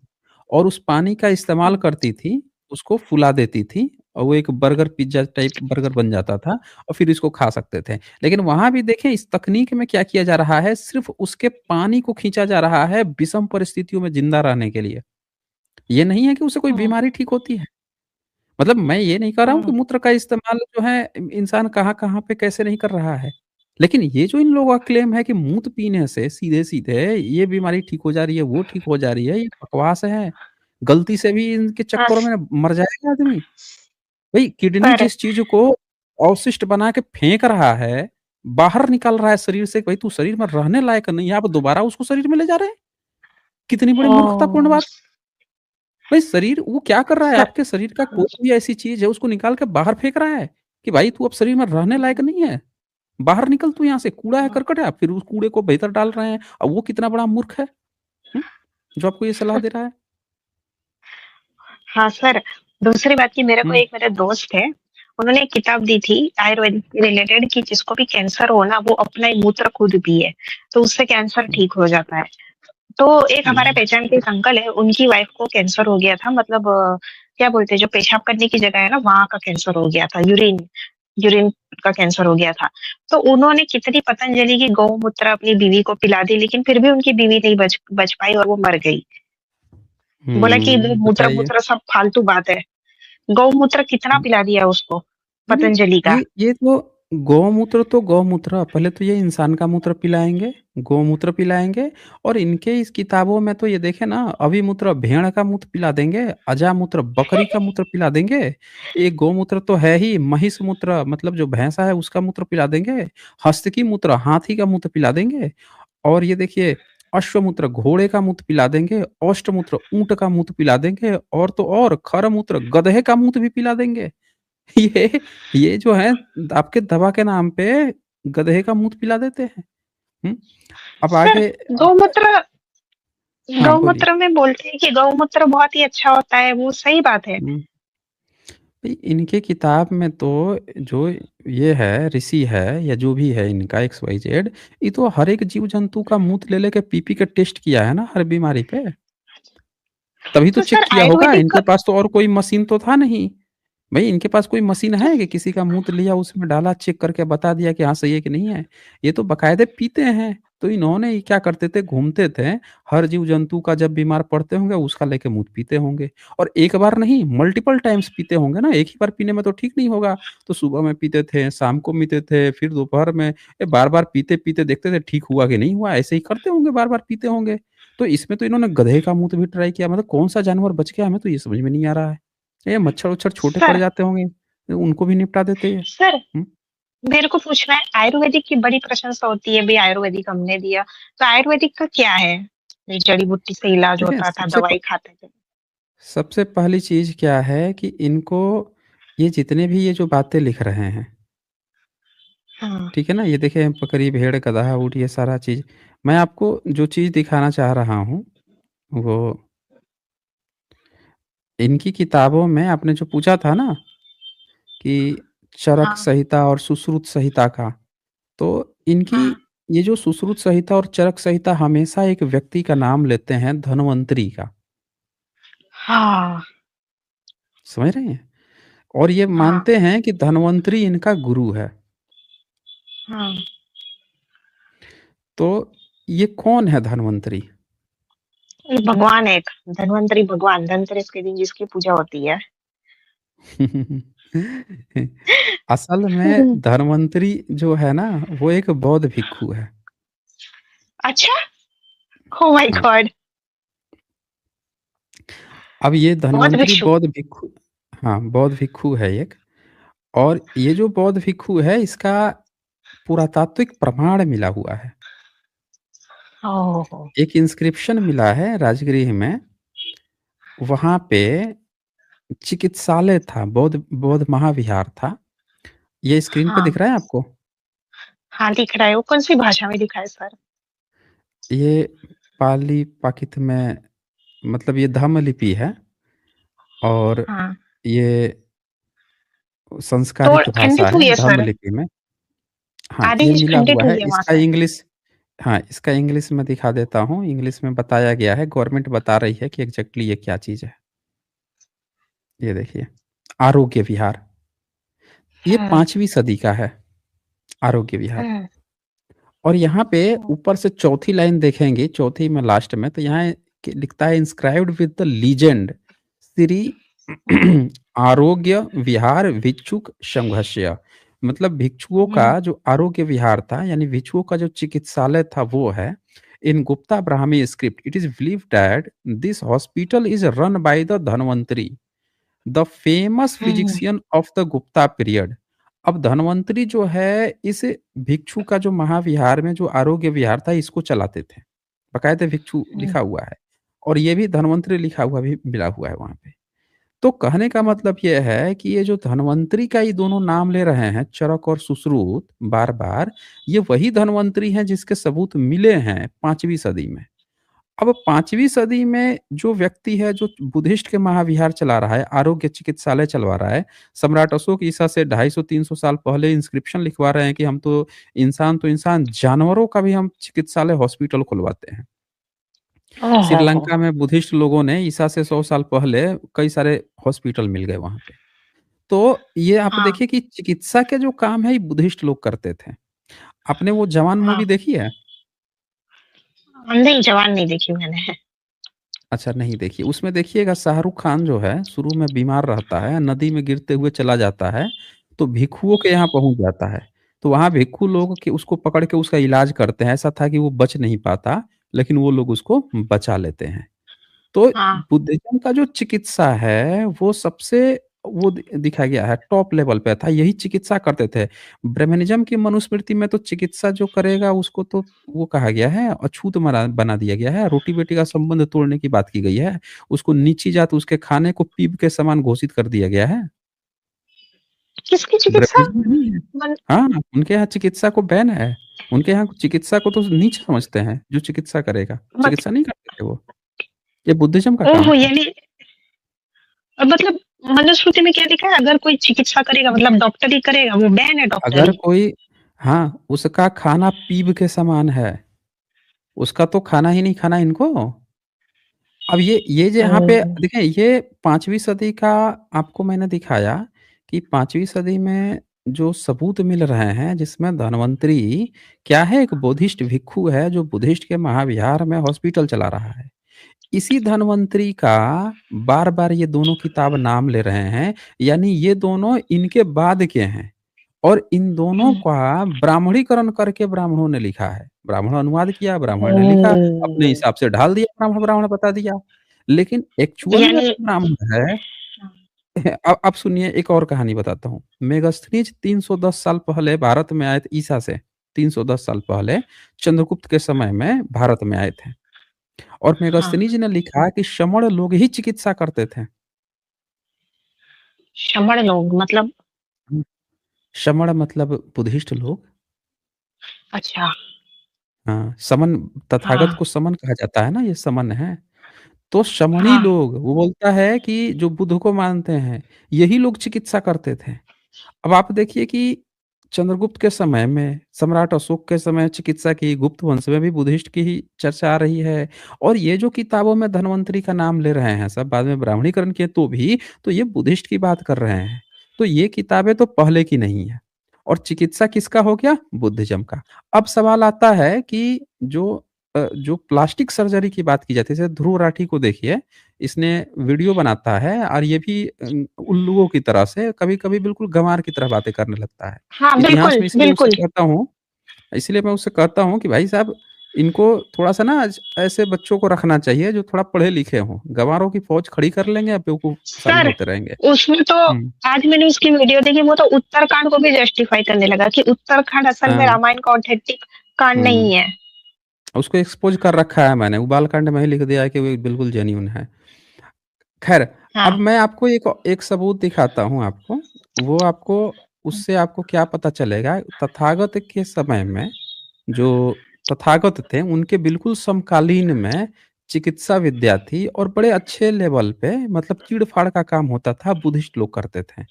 और उस पानी का इस्तेमाल हुँ, करती थी, उसको फुला देती थी और वो एक burger pizza type burger bun जाता था और फिर इसको खा सकते थे। लेकिन वहाँ भी देखें इस तकनीक में क्या किया जा रहा है, सिर्फ़ उसके पानी को खींचा जा रहा है विषम परिस्थितियों में ज़िंदा रहने के लिए। ये नहीं है कि उससे कोई हुँ, बीमारी ठीक होती है। मतलब मैं ये नहीं कह रहा हूँ कि हुँ, मूत्र का इस्तेमाल जो है इंसान कहाँ-कहाँ पे कैसे नहीं कर रहा है। लेकिन ये जो इन लोगों का क्लेम है कि मूत्र पीने से सीधे-सीधे ये बीमारी ठीक हो जा रही है, वो ठीक हो जा रही है, ये बकवास है। गलती से भी इनके अ, चक्करों में मर जाएगा आदमी। भई किडनी सर जिस चीज़ को अवशिष्ट बना के फेंक रहा है, बाहर निकाल रहा है शरीर से, भई तू शरीर में रहने लायक नहीं है, आप दोबारा उसको शरीर में ले जा रहे हैं। कितनी बड़ी मूर्खतापूर्ण ओह! बात। भाई शरीर वो क्या कर रहा है? सर आपके शरीर का कोई भी ऐसी चीज़ है उसको निकाल के बाहर फेंक रहा है, कि भाई तू अब शरीर में रहने लायक नहीं है। बाहर निकल तू यहाँ से, कूड़ा है, करकट है, आप फिर उस कूड़े को भीतर डाल रहे हैं और वो कितना बड़ा मूर्ख है, हुँ? जो आपको ये सलाह दे रहा है। हाँ, सर, दूसरी बात कि मेरे को हुँ, एक मेरे दोस्त है, उन्होंने एक किताब दी थी आयुर्वेदिक से रिलेटेड कि जिसको भी कैंसर हो ना, वो अपना ही मूत्र खुद पिए, तो उससे कैंसर हुँ, ठीक हो जाता है। तो एक हमारे हुँ, पहचान के एक अंकल है, उनकी वाइफ को कैंसर हो गया था मतलब क्या बोलते हैं जो पेशाब करने की जगह है ना, वहाँ का कैंसर हो गया था, यूरिन यूरिन का कैंसर हो गया था। तो उन्होंने कितनी पतंजलि की गौमूत्र अपनी बीवी को पिला दी, लेकिन फिर भी उनकी बीवी नहीं बच बच पाई और वो मर गई। बोला कि बताइए। मूत्र-वूत्र सब फालतू बात है। गौमूत्र कितना हुँ, पिला दिया उसको, अरे! पतंजलि का। ये तो गौमूत्र, पहले तो ये इंसान का मूत्र पिलाएँगे, गौमूत्र पिलाएँगे और इनके इस किताबों में तो ये देखें ना, अभिमूत्र भेड़ का मूत्र पिला देंगे, अजामूत्र बकरी का मूत्र पिला देंगे, एक गौमूत्र तो है ही, महिष मूत्र मतलब जो भैंसा है उसका मूत्र पिला देंगे, हस्तकी मूत्र हाथी का मूत्र पिला देंगे और ये देखिए अश्वमूत्र घोड़े का मूत्र पिला देंगे, औष्टमूत्र ऊँट का मूत्र पिला देंगे और तो और खरमूत्र गधे का मूत्र भी पिला देंगे। ये ये जो है आपके दवा के नाम पे गधे का मूत्र पिला देते हैं। हुँ? अब सर आगे गौमूत्र हाँ, बोलिए। गौमूत्र में बोलते हैं कि गौमूत्र बहुत ही अच्छा होता है, वो सही बात है। हुँ, भई इनके किताब में तो जो ये है ऋषि है या जो भी है इनका एक्स वाई ज़ेड ये तो हर एक जीव-जंतु का मूत्र ले लेके पी-पी के टेस्ट किया है ना हर बीमारी पे। तभी तो तो चेक सर किया होगा, आयुर्वेदिक इनके पास तो और कोई मशीन तो था नहीं। भई इनके पास कोई मशीन तो है कि किसी का मूत्र लिया उसमें डाला चेक करके बता दिया कि हाँ, सही है कि नहीं है? ये तो बाकायदे पीते हैं। तो इन्होंने ये क्या करते थे घूमते थे, हर जीव-जंतु का जब बीमार पड़ते होंगे उसका लेके मूत्र पीते होंगे। और एक बार नहीं मल्टीपल टाइम्स पीते होंगे ना, एक ही बार पीने में तो ठीक नहीं होगा। तो सुबह में पीते थे, शाम को पीते थे, फिर दोपहर में बार-बार पीते-पीते देखते थे ठीक हुआ कि नहीं हुआ, ऐसे ही करते होंगे, बार-बार पीते होंगे। तो इसमें तो इन्होंने गधे का मूत्र भी ट्राई किया मतलब कौन-सा जानवर बच गया हमें तो ये समझ में नहीं आ रहा है। ये मच्छर-वच्छर छोटे पड़ सर जाते होंगे, तो उनको भी निपटा देते ये। सर हुँ, मेरे को पूछना है आयुर्वेदिक की बड़ी प्रशंसा होती है, भई आयुर्वेदिक हमने दिया। तो आयुर्वेदिक का क्या है? ये जड़ी-बूटी से इलाज देखें होता था, दवाई खाते थे। सबसे पहली चीज़ क्या है कि इनको ये जितने भी ये जो बातें लिख रहे हैं, हाँ, ठीक है ना? ये देखें बकरी, भेड़, गदहा, ऊँट ये सारा चीज़ मैं आपको जो चीज़ दिखाना चाह रहा हूँ, वो इनकी किताबों में आपने जो पूछा था ना कि चरक हाँ, संहिता और सुश्रुत संहिता का, तो इनकी हाँ, ये जो सुश्रुत संहिता और चरक संहिता हमेशा एक व्यक्ति का नाम लेते हैं धन्वंतरी का। हाँ, समझ रहे हैं? और ये हाँ, मानते हैं कि धन्वंतरी इनका गुरु है। हाँ। तो ये कौन है धन्वंतरी? ये भगवान है एक, धन्वंतरी भगवान, धनतेरस के दिन जिसकी पूजा होती है। असल में धन्वंतरी जो है ना, वो एक बौद्ध भिक्षु है। अच्छा! ओह माय हाँ, गॉड! अब ये बौद्ध धन्वंतरी भिक्षु। बौद्ध भिक्षु, हाँ, बौद्ध भिक्षु है एक। और ये जो बौद्ध भिक्षु है, इसका पुरातात्विक प्रमाण मिला हुआ है। ओह! एक इंस्क्रिप्शन मिला है राजगृह में, वहाँ पे चिकित्सालय था, बौद्ध बौद्ध महाविहार था। ये स्क्रीन पे हाँ, दिख रहा है आपको? हाँ दिख रहा है। वो कौन-सी भाषा में दिखा है सर? ये पाली पाकित में, मतलब ये धम्म लिपि है और हाँ, ये तो संस्कारित भाषा खंडित है हुई है धम्म सर? लिपि में। हाँ, आधी ये चीज़ मिला खंडित हुआ है। हुई है वहाँ इसका से। इंग्लिश, हाँ, इसका इंग्लिश में दिखा देता हूँ। इंग्लिश में बताया गया है, गवर्नमेंट बता रही है कि एग्ज़ैक्टली ये क्या चीज़ है। ये देखिए, आरोग्य विहार, ये हुँ, 5वीं सदी का है, आरोग्य विहार। हुँ, और यहाँ पे हुँ, ऊपर से चौथी लाइन देखेंगे, चौथी में लास्ट में, तो यहाँ लिखता है inscribed with the legend Shri um, Arogya Vihar भिक्षुक संघस्य। मतलब भिक्षुओं का हुँ, जो आरोग्य विहार था, यानी भिक्षुओं का जो चिकित्सालय था, वो है। In Gupta Brahmi script it is believe that this hospital is run by the Dhanvantari, the famous um, physician of the Gupta period. अब धन्वंतरी जो है, इस भिक्षु का जो महाविहार में जो आरोग्य विहार था, इसको चलाते थे। बाकायदे भिक्षु हुँ, लिखा हुआ है और ये भी धन्वंतरी लिखा हुआ भी मिला हुआ है वहाँ पे। तो कहने का मतलब ये है कि ये जो धन्वंतरी का ये दोनों नाम ले रहे हैं, चरक और सुश्रुत, बार-बार, ये वही धन्वंतरी हैं जिसके सबूत मिले हैं 5वीं सदी में। अब 5वीं सदी में जो व्यक्ति है, जो बुद्धिस्ट के महाविहार चला रहा है, आरोग्य चिकित्सालय चलवा रहा है, सम्राट अशोक ईसा से 250-300 साल पहले इंस्क्रिप्शन लिखवा रहे हैं कि हम तो इंसान, जानवरों का भी हम चिकित्सालय हॉस्पिटल खुलवाते हैं। ओहो! श्रीलंका में बुद्धिस्ट लोगों ने ईसा से 100 साल पहले कई सारे हॉस्पिटल मिल गए वहाँ पे। तो ये आप हाँ, देखिए कि चिकित्सा के जो काम है, ये बुद्धिस्ट लोग करते थे। आपने वो जवान हाँ। मूवी देखी है? नहीं, जवान नहीं देखी मैंने। अच्छा, नहीं देखी। उसमें देखिएगा, शाहरुख खान जो है शुरू में बीमार रहता है, नदी में गिरते हुए चला जाता है, तो भिक्षुओं के यहाँ पहुँच जाता है। तो वहाँ भिक्षु लोग के उसको पकड़ के उसका इलाज करते हैं। ऐसा था कि वो बच नहीं पाता, लेकिन वो लोग उसको बचा लेते हैं। तो हाँ, बुद्धिज़्म का जो चिकित्सा है, वो सबसे वो दिखा गया है, टॉप लेवल पे था, यही चिकित्सा करते थे। ब्राह्मणिज़्म की मनुस्मृति में तो चिकित्सा जो करेगा उसको तो वो कहा गया है, अछूत मना बना दिया गया है, रोटी-बेटी का संबंध तोड़ने की बात की गई है। उसको नीची जात, उसके खाने को पीप के समान घोषित कर दिया गया है। किसकी चिकित्सा? ब्राह्मणिज़्म नहीं है। मन हाँ, उनके यहाँ चिकित्सा को बैन है। उनके यहाँ चिकित्सा को तो नीच समझते हैं, जो चिकित्सा करेगा। मत चिकित्सा नहीं करते थे वो। ये बुद्धिज़्म का काम ओहो! है। यानी मतलब मनुस्मृति में क्या लिखा है? अगर कोई चिकित्सा करेगा मतलब डॉक्टरी करेगा, वो बैन है अगर डॉक्टरी। कोई, हाँ, उसका खाना पीप के समान है, उसका तो खाना ही नहीं खाना इनको। अब ये जो यहाँ पे ओह! देखिए, ये 5वीं सदी का आपको मैंने दिखाया कि 5वीं सदी में जो सबूत मिल रहे हैं, जिसमें धन्वंतरी क्या है, एक बुद्धिस्ट भिक्षु है, जो बुद्धिस्ट के महाविहार में हॉस्पिटल चला रहा है। इसी धन्वंतरी का बार-बार ये दोनों किताब नाम ले रहे हैं, यानी ये दोनों इनके बाद के हैं। और इन दोनों हुँ, का ब्राह्मणीकरण करके ब्राह्मणों ने लिखा है। ब्राह्मण अनुवाद किया, ब्राह्मण ने लिखा, अपने ओह! हिसाब से ढाल दिया, ब्राह्मण बता दिया। लेकिन एक्चुअल में यानी जो ब्राह्मण है, अब सुनिए, एक और कहानी बताता हूँ। मेगास्थनीज 310 साल पहले भारत में आए थे, ईसा से 310 साल पहले चंद्रगुप्त के समय में भारत में आए थे। और हाँ, मेगास्थनीज ने लिखा कि श्रमण लोग ही चिकित्सा करते थे। श्रमण लोग मतलब श्रमण मतलब बुद्धिस्ट लोग। अच्छा, हाँ, समन, तथागत हाँ, को समन कहा जाता है ना, ये समन है। तो शमणी हाँ, लोग, वो बोलता है कि जो बुद्ध को मानते हैं, यही लोग चिकित्सा करते थे। अब आप देखिए कि चंद्रगुप्त के समय में, सम्राट अशोक के समय चिकित्सा की, गुप्त वंश में भी बुद्धिस्ट की ही चर्चा आ रही है। और ये जो किताबों में धन्वंतरी का नाम ले रहे हैं सब, बाद में ब्राह्मणीकरण किए तो भी, तो ये बुद्धिस्ट की बात कर रहे हैं। तो ये किताबें तो पहले की नहीं है। और चिकित्सा किसका हो गया? बुद्धिज़्म का। अब सवाल आता है कि जो प्लास्टिक सर्जरी की बात की जाती है, जैसे ध्रुव राठी को देखिए, इसने वीडियो बनाता है और ये भी उल्लुओं की तरह से कभी-कभी बिल्कुल गँवार की तरह बातें करने लगता है। हाँ, इतिहास बिल्कुल, में बिल्कुल। इसलिए मैं उससे कहता हूँ कि भाई साहब, इनको थोड़ा-सा ना ऐसे बच्चों को रखना चाहिए जो थोड़ा पढ़े-लिखे हों। गँवारों की फ़ौज खड़ी कर लेंगे, बेवकूफ़-साबित सर, होते रहेंगे। उसमें तो हुँ, आज मैंने उसकी वीडियो देखी, वो तो उत्तरकांड को भी जस्टिफाई करने लगा कि उत्तरकांड असल में हाँ, रामायण का ऑथेंटिक कांड हुँ। नहीं है। उसको एक्सपोज़ कर रखा है मैंने, उबालकांड में ही लिख दिया है कि वो बिल्कुल जेन्युइन है। ख़ैर, अब हाँ। मैं आपको एक एक सबूत दिखाता हूँ आपको, वो आपको उससे आपको क्या पता चलेगा, तथागत के समय में जो तथागत थे, उनके बिल्कुल समकालीन में चिकित्सा विद्या थी और बड़े अच्छे लेवल पे, मतलब चीड़-फाड़ का काम होता था, बुद्धिस्ट लोग करते थे।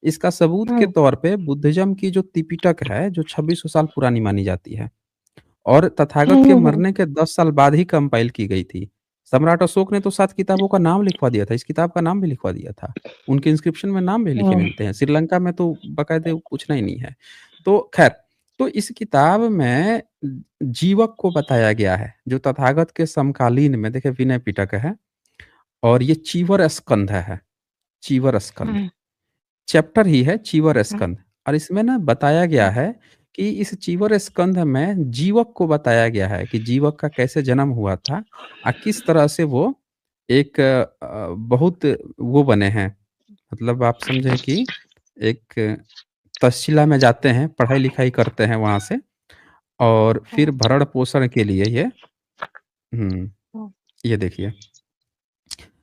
इसका सबूत के हुँ, तौर पे बुद्धिज़्म की जो त्रिपिटक है, जो 2600 साल पुरानी मानी जाती है। और हुँ, तथागत के हुँ, हुँ। मरने के 10 साल बाद ही कंपाइल की गई थी। सम्राट अशोक ने तो 7 किताबों का नाम लिखवा दिया था, इस किताब का नाम भी लिखवा दिया था। उनके इंस्क्रिप्शन में नाम भी लिखे हुँ, मिलते हैं, श्रीलंका में तो बाकायदे पूछना ही नहीं है। तो ख़ैर, तो इस किताब में जीवक को बताया गया है, जो तथागत के समकालीन में देखिए विनय पिटक है और ये चीवर स्कंध है, चीवर स्कंध। हुँ, चैप्टर ही है चीवर हुँ, स्कंध और इसमें ना बताया गया हुँ, है कि इस चीवर स्कंध में जीवक को बताया गया है कि जीवक का कैसे जन्म हुआ था किस तरह से वो एक बहुत वो बने हैं, मतलब आप समझें कि एक तक्षशिला में जाते हैं, पढ़ाई-लिखाई करते हैं वहाँ से और हुँ, फिर भरण-पोषण के लिए ये हुँ, हुँ, ये देखिए।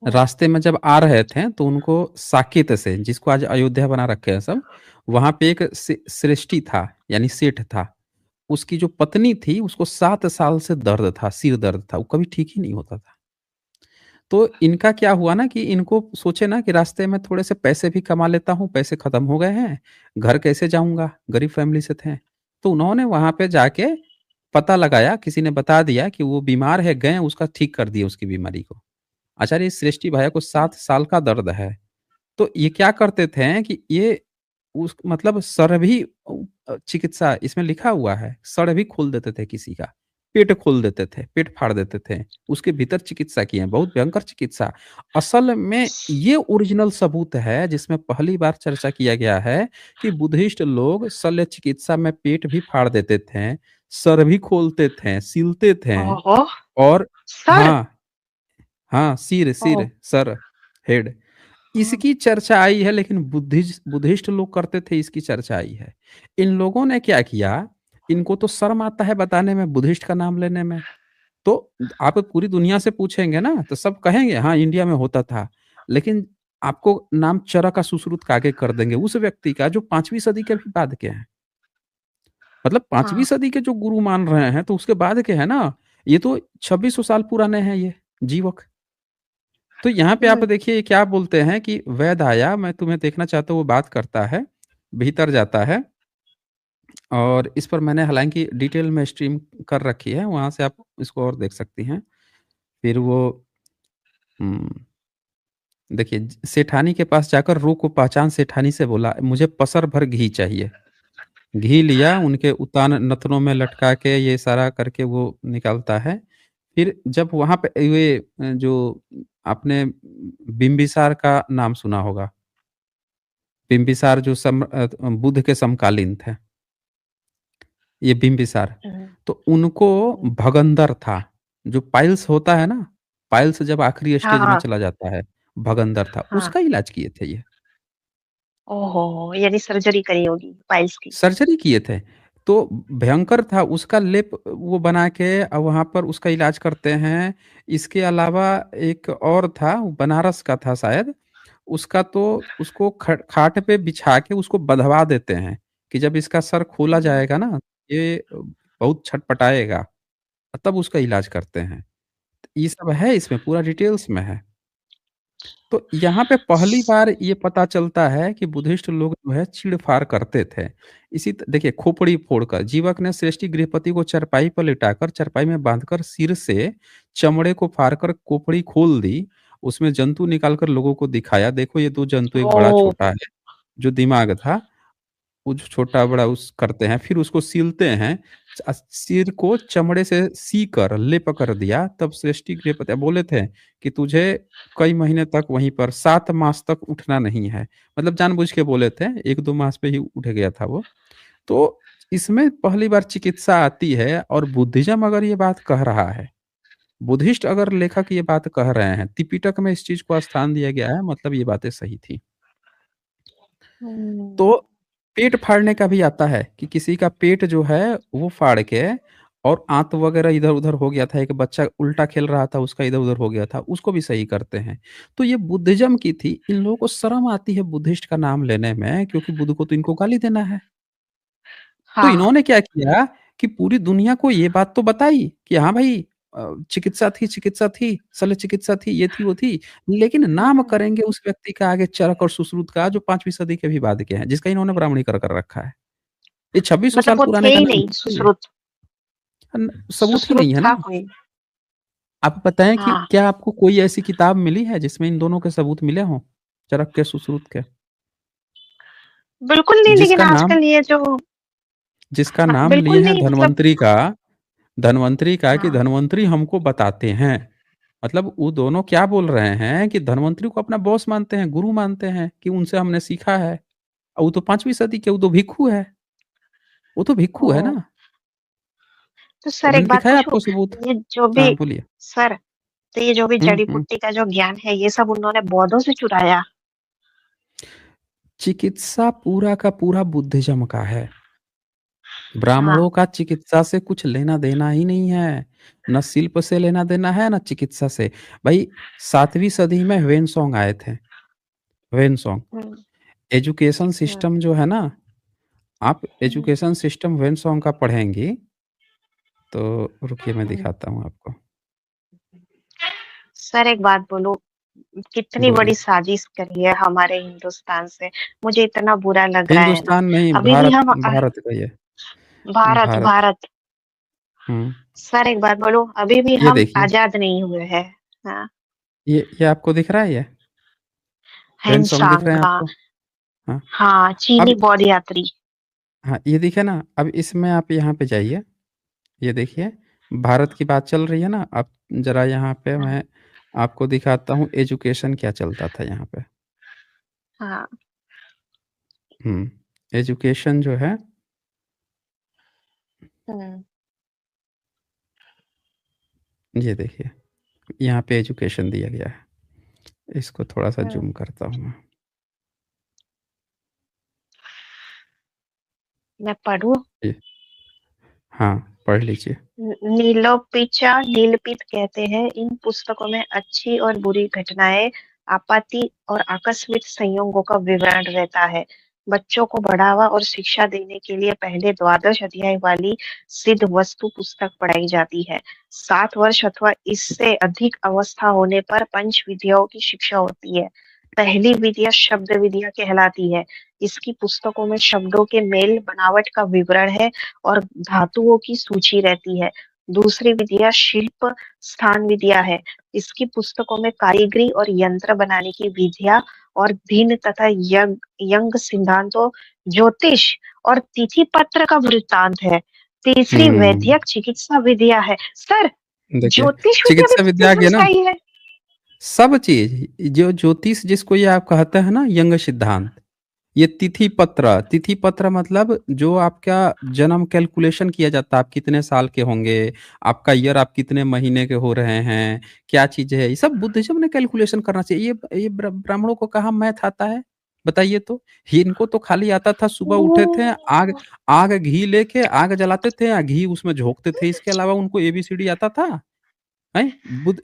हुँ, रास्ते में जब आ रहे थे तो उनको साकेत से, जिसको आज अयोध्या बना रखे हैं सब, वहाँ पे एक श्रेष्ठी था, यानी सेठ था। उसकी जो पत्नी थी उसको 7 साल से दर्द था, सिर दर्द था, वो कभी ठीक ही नहीं होता था। तो इनका क्या हुआ ना कि इनको सोचे ना कि रास्ते में थोड़े से पैसे भी कमा लेता हूँ, पैसे खत्म हो गए हैं, घर कैसे जाऊँगा? गरीब फैमिली से थे। तो उन्होंने वहाँ पे जाके पता लगाया, किसी ने बता दिया कि वो बीमार है, गए उसका ठीक कर दिए उसकी बीमारी को। आचार्य श्रेष्ठी भैया को 7 साल का दर्द है। तो ये क्या करते थे कि ये उस मतलब सर भी चिकित्सा इसमें लिखा हुआ है, सर भी खोल देते थे किसी का, पेट खोल देते थे, पेट फाड़ देते थे, उसके भीतर चिकित्सा किए हैं, बहुत भयंकर चिकित्सा। असल में ये ओरिजिनल सबूत है जिसमें पहली बार चर्चा किया गया है कि बुद्धिस्ट लोग शल्य चिकित्सा में पेट भी फाड़ देते थे, सर भी खोलते थे, सीलते थे ओहो! और सर? हाँ, हाँ, सिर ओह! सिर, सर, हेड। हुँ, इसकी चर्चा आई है लेकिन बुद्धिस्ट लोग करते थे, इसकी चर्चा आई है। इन लोगों ने क्या किया, इनको तो शर्म आता है बताने में, बुद्धिस्ट का नाम लेने में। तो आप पूरी दुनिया से पूछेंगे ना तो सब कहेंगे हाँ, इंडिया में होता था। लेकिन आपको नाम चरक सुश्रुत का आगे कर देंगे उस व्यक्ति का जो 5वीं सदी के भी बाद के हैं। मतलब 5वीं हाँ, सदी के जो गुरु मान रहे हैं तो उसके बाद के हैं ना। ये तो 2600 साल पुराने हैं ये जीवक। तो यहाँ पे आप हुँ, देखिए ये क्या बोलते हैं कि वैद आया, मैं तुम्हें देखना चाहता हूँ, वो बात करता है, भीतर जाता है और इस पर मैंने हालाँकि डिटेल में स्ट्रीम कर रखी है, वहाँ से आप इसको और देख सकती हैं। फिर वो हुँ, देखिए सेठानी के पास जाकर रूह को पहचान सेठानी से बोला, मुझे पसर भर घी चाहिए। घी लिया, उनके उतान नथनों में लटका के ये सारा करके वो निकालता है। फिर जब वहाँ पे ये जो आपने बिम्बिसार का नाम सुना होगा। बिम्बिसार जो बुद्ध के समकालीन थे, ये बिम्बिसार। हुँ, तो उनको हुँ। भगंदर था, जो पाइल्स होता है ना, पाइल्स जब आखिरी हाँ, स्टेज में हाँ, चला जाता है, भगंदर था, हाँ। उसका इलाज किए थे ये। ओहो! यानी सर्जरी करी होगी पाइल्स की। सर्जरी किए थे, तो भयंकर था, उसका लेप वो बना के वहाँ पर उसका इलाज करते हैं। इसके अलावा एक और था, वो बनारस का था शायद, उसका तो उसको खाट पे बिछा के उसको बँधवा देते हैं, कि जब इसका सर खोला हुँ, जाएगा ना, ये बहुत छटपटाएगा, तब उसका इलाज करते हैं। ये सब है इसमें, पूरा डिटेल्स में है। तो यहाँ पे पहली बार ये पता चलता है कि बुद्धिस्ट लोग जो है चीड़-फाड़ करते थे। देखिए खोपड़ी फोड़कर जीवक ने श्रेष्ठी गृहपति को चारपाई पर लिटाकर चारपाई में बाँधकर सिर से चमड़े को फाड़कर खोपड़ी खोल दी। उसमें जंतु निकाल कर लोगों को दिखाया, देखो ये 2 जंतु एक बड़ा ओह! छोटा है। जो दिमाग था वो जो छोटा-बड़ा उस करते हैं, फिर उसको सीलते हैं। सिर को चमड़े से सी कर लेप कर दिया, तब श्रेष्ठी गृहपति बोले थे कि तुझे कई महीने तक वहीं पर 7 मास तक उठना नहीं है। मतलब जानबूझ के बोले थे, 1-2 मास पे ही उठ गया था वो। तो इसमें पहली बार चिकित्सा आती है और बुद्धिज़्म अगर ये बात कह रहा है, बुद्धिस्ट अगर लेखक ये बात कह रहे हैं, त्रिपिटक में इस चीज़ को स्थान दिया गया है, मतलब ये बातें सही थी। हुँ। तो पेट फाड़ने का भी आता है कि किसी का पेट जो है वो फाड़ के और आंत वगैरह इधर-उधर हो गया था, एक बच्चा उल्टा खेल रहा था, उसका इधर-उधर हो गया था, उसको भी सही करते हैं। तो ये बुद्धिज़्म की थी, इन लोगों को शर्म आती है बुद्धिस्ट का नाम लेने में क्योंकि बुद्ध को तो इनको गाली देना है। तो हाँ। इन्होंने क्या किया कि पूरी दुनिया को ये बात तो बताई कि हाँ भाई चिकित्सा थी, शल्य चिकित्सा थी, ये थी, वो थी। लेकिन नाम हुँ। करेंगे उस व्यक्ति का आगे चरक और सुश्रुत का जो 5वीं सदी के भी बाद के हैं, जिसका इन्होंने ब्राह्मणीकरण कर रखा है। ये 2600 साल मतलब वो पुराने थे का ही नाम नहीं थोड़ी है। सुश्रुत, सबूत ही सुश्रुत नहीं है था ना। कोई। आप बताएँ कि हाँ, क्या आपको कोई ऐसी किताब मिली है जिसमें इन दोनों के सबूत मिले हों? चरक के, सुश्रुत के? बिल्कुल नहीं लेकिन जिसका नाम आजकल ये जो जिसका हाँ, नाम लिए बिल्कुल हैं नहीं मतलब धन्वंतरी का कि हाँ, धन्वंतरी हमको बताते हैं। मतलब वो दोनों क्या बोल रहे हैं कि धन्वंतरी को अपना बॉस मानते हैं, गुरु मानते हैं कि उनसे हमने सीखा है। वो तो 5वीं सदी के, वो तो भिक्षु है। वो तो भिक्षु है ओह! ना। तो सर एक मैंने बात दिखाया पूछूँ? आपको सबूत। ये जो भी हाँ, बोलिए। सर, तो ये जो भी हुँ, हुँ। जड़ी-बूटी का जो ज्ञान है, ये सब उन्होंने बौद्धों से चुराया? चिकित्सा पूरा का पूरा बुद्धिज़्म का है। हाँ, ब्राह्मणों का चिकित्सा से कुछ लेना-देना ही नहीं है। ना शिल्प से लेना-देना है, ना चिकित्सा से। भई 7वीं सदी में ह्वेन-त्सांग आए थे। ह्वेन-त्सांग। हुँ, एजुकेशन हुँ, सिस्टम जो है ना, आप हुँ, एजुकेशन सिस्टम ह्वेन-त्सांग का पढ़ेंगी, तो रुकिए मैं हुँ। दिखाता हूँ आपको। सर एक बात बोलूँ, कितनी बोलिए। बड़ी साजिश करी है हमारे हिंदुस्तान से, मुझे इतना बुरा लग रहा है ना। हिंदुस्तान नहीं, अभी भी हम भारत का ये भारत भारत। भारत हुँ। सर एक बात बोलूँ, अभी भी ये हम देखिए, आज़ाद नहीं हुए हैं। हाँ, ये आपको दिख रहा है ये? ह्वेन-त्सांग दिख रहे हैं हिमसांग आपको? हाँ। हाँ, चीनी अब बौद्ध यात्री। हाँ, ये दिखे ना, अब इसमें आप यहाँ पे जाइए, ये देखिए, भारत की बात चल रही है ना, आप ज़रा यहाँ पे हाँ, मैं आपको दिखाता हूँ एजुकेशन क्या चलता था यहाँ पे। हाँ, हुँ, एजुकेशन जो है, हुँ, ये देखिए, यहाँ पे एजुकेशन दिया गया है। इसको थोड़ा-सा हुँ। ज़ूम करता हूँ मैं। मैं पढ़ूँ? ये हाँ, पढ़ लीजिए। नीलोपिचा नीलपित कहते हैं इन पुस्तकों में अच्छी और बुरी घटनाएं, आपत्ति और आकस्मिक संयोगों का विवरण रहता है। बच्चों को बढ़ावा और शिक्षा देने के लिए पहले द्वादश अध्याय वाली सिद्ध वस्तु पुस्तक पढ़ाई जाती है। 7 वर्ष अथवा इससे अधिक अवस्था होने पर पंच विद्याओं की शिक्षा होती है। पहली विद्या शब्द विद्या कहलाती है। इसकी पुस्तकों में शब्दों के मेल बनावट का विवरण है और धातुओं की सूची रहती है। दूसरी विद्या शिल्प स्थान विद्या है। इसकी पुस्तकों में कारीगरी और यंत्र बनाने की विधियाँ और भिन्न तथा यंग सिद्धांतों, ज्योतिष और तिथि पत्र का वृत्तांत है। तीसरी हुँ, वैद्यक चिकित्सा विद्या है। सर, देखिए, ज्योतिष विद्या भी चिकित्सा तो विद्या आ कितनी गया ना, सही है। सब चीज़, जो ज्योतिष जिसको ये आप कहते हैं ना यंग सिद्धांत, ये तिथि पत्र मतलब जो आपका जन्म कैलकुलेशन किया जाता है, आप कितने साल के होंगे, आपका ईयर आप कितने महीने के हो रहे हैं, क्या चीज़ है, ये सब बुद्धिज़्म ने कैलकुलेशन करना चाहिए। ये ब्राह्मणों को कहाँ मैथ आता है? बताइए तो? इनको तो खाली आता था सुबह उठे थे, आग ओह! आग घी लेके आग जलाते थे, घी उसमें झोंकते थे, इसके अलावा उनको एबीसीडी आता था? हैं?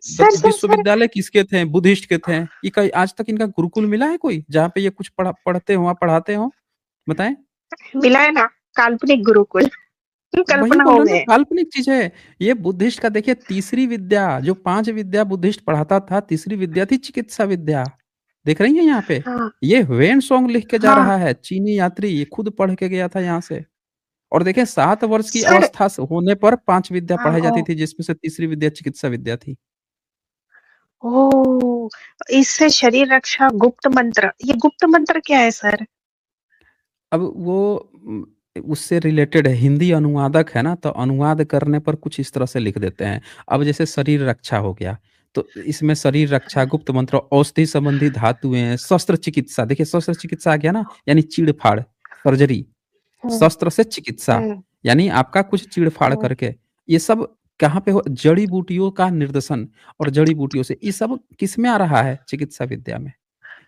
सर विश्वविद्यालय किसके थे? बुद्धिस्ट के थे। ये कहीं आज तक इनका गुरुकुल मिला है कोई? जहाँ पे ये कुछ पढ़ते हों, पढ़ाते हों? बताएँ? मिला है ना, काल्पनिक गुरुकुल। वही कल्पना बोल हो रहे हैं ना, गए। काल्पनिक चीज़ है। ये बुद्धिस्ट का देखिए तीसरी विद्या, जो 5 विद्या बुद्धिस्ट पढ़ाता था, तीसरी विद्या थी चिकित्सा विद्या। देख रही हैं यहाँ पे? हाँ, ये ह्वेन सॉन्ग लिख के जा हाँ, रहा है, चीनी यात्री, ये खुद पढ़ के गया था यहाँ से। और देखें 7 वर्ष की सर। अवस्था होने पर 5 विद्या हाँ, पढ़ाई जाती ओ, थी, जिसमें से तीसरी विद्या चिकित्सा विद्या थी। ओ, इससे शरीर रक्षा गुप्त मंत्र, ये गुप्त मंत्र क्या है सर? अब वो उससे रिलेटेड है, हिंदी अनुवादक है ना, तो अनुवाद करने पर कुछ इस तरह से लिख देते हैं। अब जैसे शरीर रक्षा हो गया, तो इसमें शरीर रक्षा, हाँ, गुप्त मंत्र, औषधि संबंधी धातुएँ, शस्त्र चिकित्सा, देखिए शस्त्र चिकित्सा आ गया ना, यानी चीड़-फाड़, सर्जरी। हम्म, शस्त्र से चिकित्सा, हम्म, यानी आपका कुछ चीड़-फाड़ हम्म, करके, ये सब कहाँ पे हो, जड़ी-बूटियों का निर्देशन और जड़ी-बूटियों से, ये सब किसमें आ रहा है? चिकित्सा विद्या में।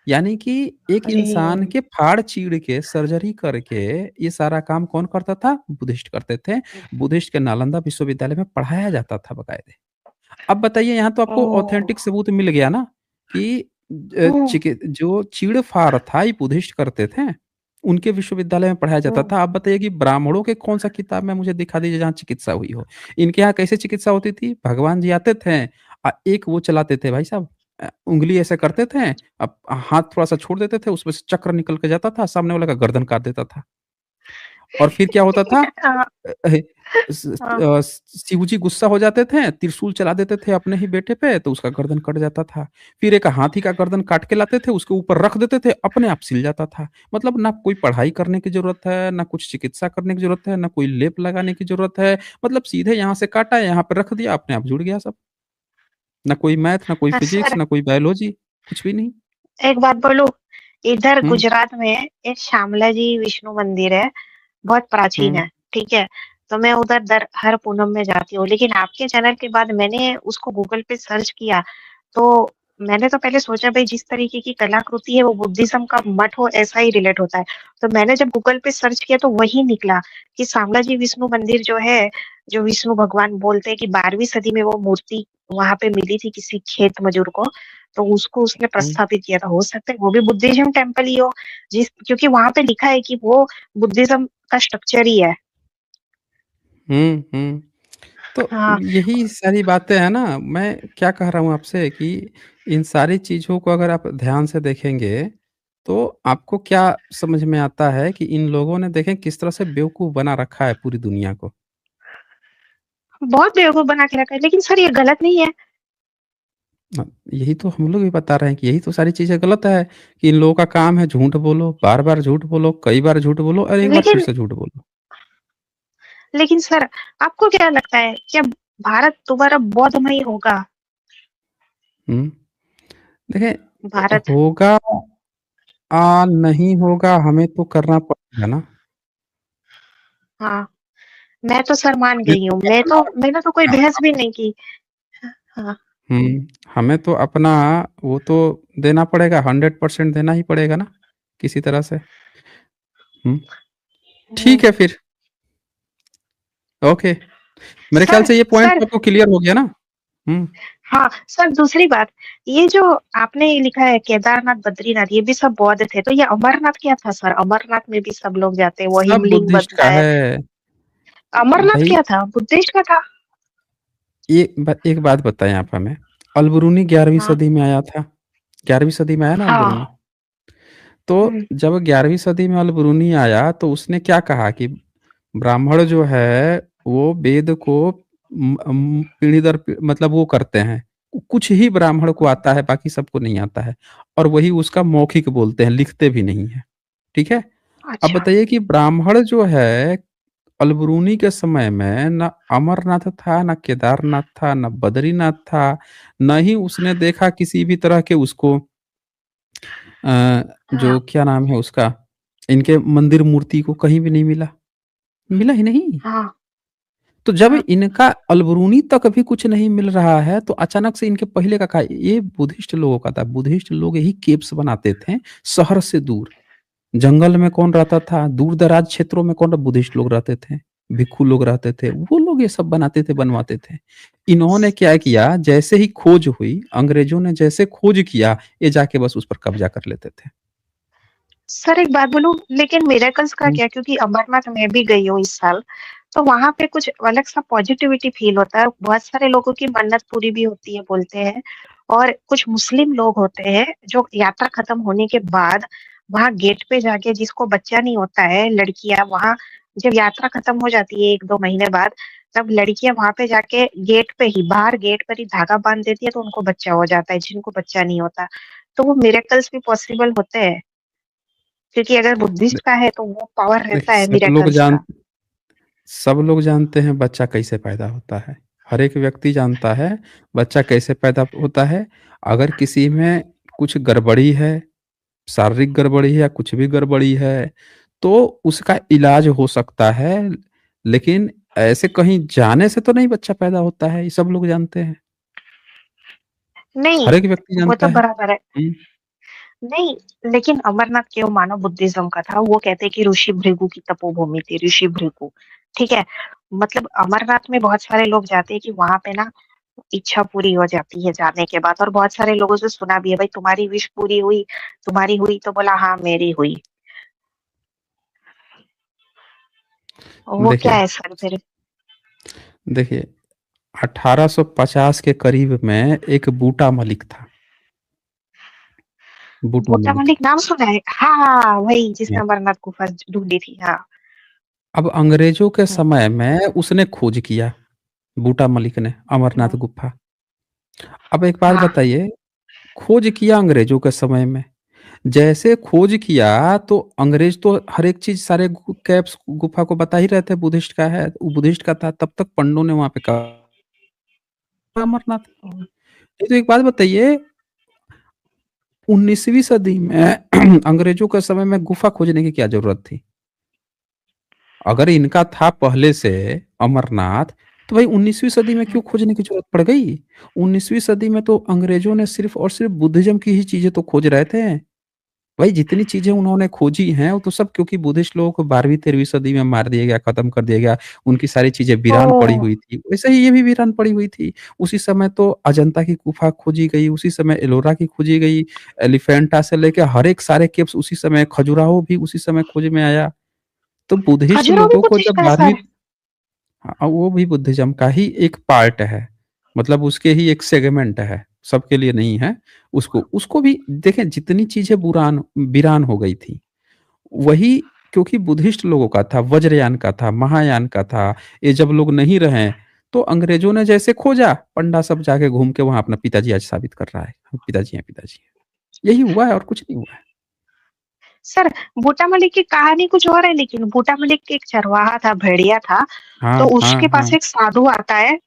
यानी कि एक अरे, इंसान के फाड़-चीड़ के सर्जरी करके ये सारा काम कौन करता था? बुद्धिस्ट करते थे। बुद्धिस्ट के नालंदा विश्वविद्यालय में पढ़ाया जाता था बाकायदे। अब बताइए यहाँ तो आपको ओ, ऑथेंटिक सबूत मिल गया ना कि हम्म, जो चीड़-फाड़ था ये बुद्धिस्ट करते थे। उनके विश्वविद्यालय में पढ़ाया जाता हम्म, था। आप बताइए कि ब्राह्मणों के कौन-सा किताब में मुझे दिखा दीजिए जहाँ चिकित्सा हुई हो। इनके यहाँ कैसे चिकित्सा होती थी? भगवान जी आते थे एक वो चलाते थे भाई साहब, उँगली ऐसे करते थे, अब हाथ थोड़ा-सा छोड़ देते थे, उसमें से चक्र निकल के जाता था, सामने वाले का गर्दन काट देता था। और फिर क्या होता था? हाँ, अ, अ, हाँ, शिव जी गुस्सा हो जाते थे, त्रिशूल चला देते थे अपने ही बेटे पे, तो उसका गर्दन कट जाता था। फिर एक हाथी का गर्दन काट के लाते थे, उसके ऊपर रख देते थे, अपने आप सिल जाता था। मतलब ना कोई पढ़ाई करने की ज़रूरत है, ना कुछ चिकित्सा करने की ज़रूरत है, ना कोई लेप लगाने की ज़रूरत है। मतलब सीधे यहाँ से काटा, यहाँ पे रख दिया, अपने आप जुड़ गया सब। ना कोई मैथ, ना कोई हाँ, फिज़िक्स, सर, ना कोई बायोलॉजी, कुछ भी नहीं। एक बात बोलूं, इधर हुँ, गुजरात में एक श्यामला जी विष्णु मंदिर है, बहुत प्राचीन हुँ, है, ठीक है? तो मैं उधर दर हर पूनम में जाती हूँ, लेकिन आपके चैनल के बाद मैंने उसको गूगल पे सर्च किया, तो मैंने तो पहले सोचा भई जिस तरीके की कलाकृति है वो बुद्धिज़्म का मठ हो ऐसा ही रिलेट होता है। तो मैंने जब गूगल पे सर्च किया तो वही निकला कि शामला जी विष्णु मंदिर जो है, जो विष्णु भगवान बोलते हैं कि 12वीं सदी में वो मूर्ति वहाँ पे मिली थी किसी खेत मजूर को, तो उसको उसने हुँ, प्रस्थापित किया था। हो सकता है वो भी बुद्धिज़्म टेम्पल ही हो, जिस क्योंकि वहाँ पे लिखा है कि वो बुद्धिज़्म का स्ट्रक्चर ही है। हुँ, हुँ। तो हाँ, यही सारी बातें हैं ना, मैं क्या कह रहा हूँ आपसे कि इन सारी चीज़ों को अगर आप ध्यान से देखेंगे, तो आपको क्या समझ में आता है कि इन लोगों ने देखें किस तरह से बेवकूफ़ बना रखा है पूरी दुनिया को। बहुत बेवकूफ़ बना के रखा है, लेकिन सर ये गलत नहीं है। यही तो हम लोग भी बता रहे हैं कि यही तो सारी चीज़ें गलत है कि इन लोगों का काम है झूठ बोलो, बार-बार झूठ बोलो, कई बार झूठ बोलो और एक बार फिर लेकिन से झूठ बोलो। लेकिन सर आपको क्या लगता है क्या भारत दोबारा बौद्धमय होगा? हुँ। देखिए भारत होगा नहीं होगा हमें तो करना पड़ेगा ना। हाँ, मैं तो सर मान हमें गई तो हूँ। अपना मैंने तो कोई बहस भी नहीं की। हाँ, हमें तो अपना वो तो देना पड़ेगा, 100% देना ही पड़ेगा ना, किसी तरह से। हुँ, ठीक हुँ। है फिर, ओके। मेरे ख्याल सर से ये पॉइंट सर तो आपको क्लियर हो गया ना? हुँ, हाँ, सर दूसरी बात, ये जो आपने लिखा है केदारनाथ, बद्रीनाथ ये भी सब बौद्ध थे, तो ये अमरनाथ क्या था सर? अमरनाथ में भी सब लोग जाते हैं, वो सब हिमलिंग बुद्धिस्ट बनता का है। है। अमरनाथ भई क्या था? बुद्धिस्ट का था? एक बात बताएँ आप हमें, अल-बरूनी 11वीं हाँ, सदी में आया था। 11वीं सदी में आया ना अल-बरूनी? हाँ। तो हुँ, जब 11वीं सदी में अल-बरूनी आया तो उसने क्या कहा कि ब्राह्मण जो है वो वेद को पीढ़ी दर पी मतलब वो करते हैं। कुछ ही ब्राह्मण को हुँ। आता है, बाकी सबको नहीं आता है और वही उसका मौखिक बोलते हैं, लिखते भी नहीं हैं। ठीक है? अब अच्छा, बताइए कि ब्राह्मण जो है अल-बरूनी के समय में ना अमरनाथ था, ना केदारनाथ था, ना बद्रीनाथ था, ना ही उसने देखा किसी भी तरह के उसको हाँ, जो क्या नाम है उसका, इनके मंदिर मूर्ति को कहीं भी नहीं मिला, मिला ही नहीं। हाँ, तो जब हाँ, इनका अल-बरूनी तक भी कुछ नहीं मिल रहा है, तो अचानक से इनके पहले का ये बुद्धिस्ट लोगों का था। बुद्धिस्ट लोग यही केव्स बनाते थे, शहर से दूर। जंगल में कौन रहता था, दूर-दराज क्षेत्रों में कौन बुद्धिस्ट लोग रहते थे, भिक्षु लोग रहते थे, वो लोग ये सब बनाते थे, बनवाते थे। इन्होंने क्या किया, जैसे ही खोज हुई, अंग्रेज़ों ने जैसे खोज किया, ये जाके बस उस पर कब्ज़ा कर लेते थे। सर एक बात बोलूँ लेकिन मिरेकल्स का हुँ, क्या? क्योंकि अमरनाथ मैं भी गई हूँ इस साल, तो वहाँ पे कुछ अलग सा पॉजिटिविटी फ़ील होता है। बहुत सारे लोगों की मन्नत पूरी भी होती है बोलते हैं और कुछ मुस्लिम लोग होते हैं जो यात्रा खत्म होने के बाद वहाँ गेट पे जाके जिसको बच्चा नहीं होता है, लड़कियाँ वहाँ जब यात्रा खत्म हो जाती है 1-2 महीने बाद, तब लड़कियाँ वहाँ पे जाके गेट पे ही बाहर गेट पर ही धागा बाँध देती है तो उनको बच्चा हो जाता है, जिनको बच्चा नहीं होता। तो वो मिरेकल्स भी पॉसिबल होते हैं, क्योंकि अगर बुद्धिस्ट दे का है तो वो पावर रहता देखिए है मिरेकल्स का। सब लोग जानते हैं बच्चा कैसे पैदा होता है। हर एक व्यक्ति जानता है बच्चा कैसे पैदा होता है। अगर किसी में कुछ गड़बड़ी है, शारीरिक गड़बड़ी है या कुछ भी गड़बड़ी है, तो उसका इलाज हो सकता है, लेकिन ऐसे कहीं जाने से तो नहीं बच्चा पैदा होता है, ये सब लोग जानते हैं। नहीं, हर एक व्यक्ति वो जानता तो है। बराबर है। हुँ, नहीं, लेकिन अमरनाथ क्यों मानो बुद्धिज़्म का था, वो कहते हैं कि ऋषि भृगु की तपोभूमि थी, ऋषि भृगु, ठीक है? मतलब अमरनाथ में बहुत सारे लोग जाते हैं कि वहाँ पे ना इच्छा पूरी हो जाती है जाने के बाद और बहुत सारे लोगों से सुना भी है, "भई तुम्हारी विश पूरी हुई, तुम्हारी हुई?" तो बोला, "हाँ, मेरी हुई।" वो क्या देखिए है सर फिर? देखिए 1850 के करीब में एक बूटा मलिक था, बूटा बूटा मलिक। मलिक नाम सुना है? हाँ, वही हाँ। जिसने अमरनाथ गुफा ढूँढी थी, हाँ। अब अंग्रेज़ों के हुँ, समय में उसने खोज किया, बूटा मलिक ने अमरनाथ हुँ, गुफ़ा। अब एक बात हाँ, बताइए, खोज किया अंग्रेज़ों के समय में, जैसे खोज किया तो अंग्रेज़ तो हर एक चीज़ सारे कैप्स गुफ़ा को बता ही रहे थे बुद्धिस्ट का है, वो बुद्धिस्ट का था, तब तक पंडों ने वहाँ पे कहा अमरनाथ। हुँ। नहीं तो एक बात बताइए, 19वीं सदी में अंग्रेज़ों के समय में गुफ़ा खोजने की क्या ज़रूरत थी? अगर इनका था पहले से अमरनाथ, तो भाई 19वीं सदी में क्यों खोजने की ज़रूरत पड़ गई? 19वीं सदी में तो अंग्रेज़ों ने सिर्फ़ और सिर्फ़ बुद्धिज़्म की ही चीज़ें तो खोज रहे थे। भाई जितनी चीज़ें उन्होंने खोजी हैं, वो तो सब क्योंकि बुद्धिस्ट लोगों को 12वीं-13वीं सदी में मार दिया गया, खत्म कर दिया गया। उनकी सारी चीज़ें वीरान पड़ी ओह! हुई थी। वैसे ही ये भी वीरान पड़ी हुई थी। उसी समय तो अजंता की गुफ़ा खोजी गई, उसी समय एलोरा की खोजी गई, एलिफेंटा से लेके हर एक सारे केव्स उसी समय, खजुराहो भी उसी समय खोज में आया। तो बुद्धिस्ट खजुराहो भी लोगों को बुद्धिस्ट जब का है 12वीं। सर? हाँ, वो भी बुद्धिज़्म का ही एक पार्ट है। मतलब उसके ही एक सेगमेंट है, सबके लिए नहीं है। उसको उसको भी देखें जितनी चीज़ें वीरान हो गई थी, वही क्योंकि बुद्धिस्ट लोगों का था, वज्रयान का था, महायान का था, ये जब लोग नहीं रहे, तो अंग्रेज़ों ने जैसे खोजा, पंडा सब जाके घूम के वहाँ अपना पिताजी आज साबित कर रहा है, पिताजी हैं, पिताजी हैं। यही हुआ है और कुछ नहीं हुआ है। सर, बूटा मलिक की कहानी कुछ और है लेकिन बूटा मलिक एक चरवाहा था, भेड़िया था, तो हाँ, हाँ, उसके पास हाँ। एक साधु आता है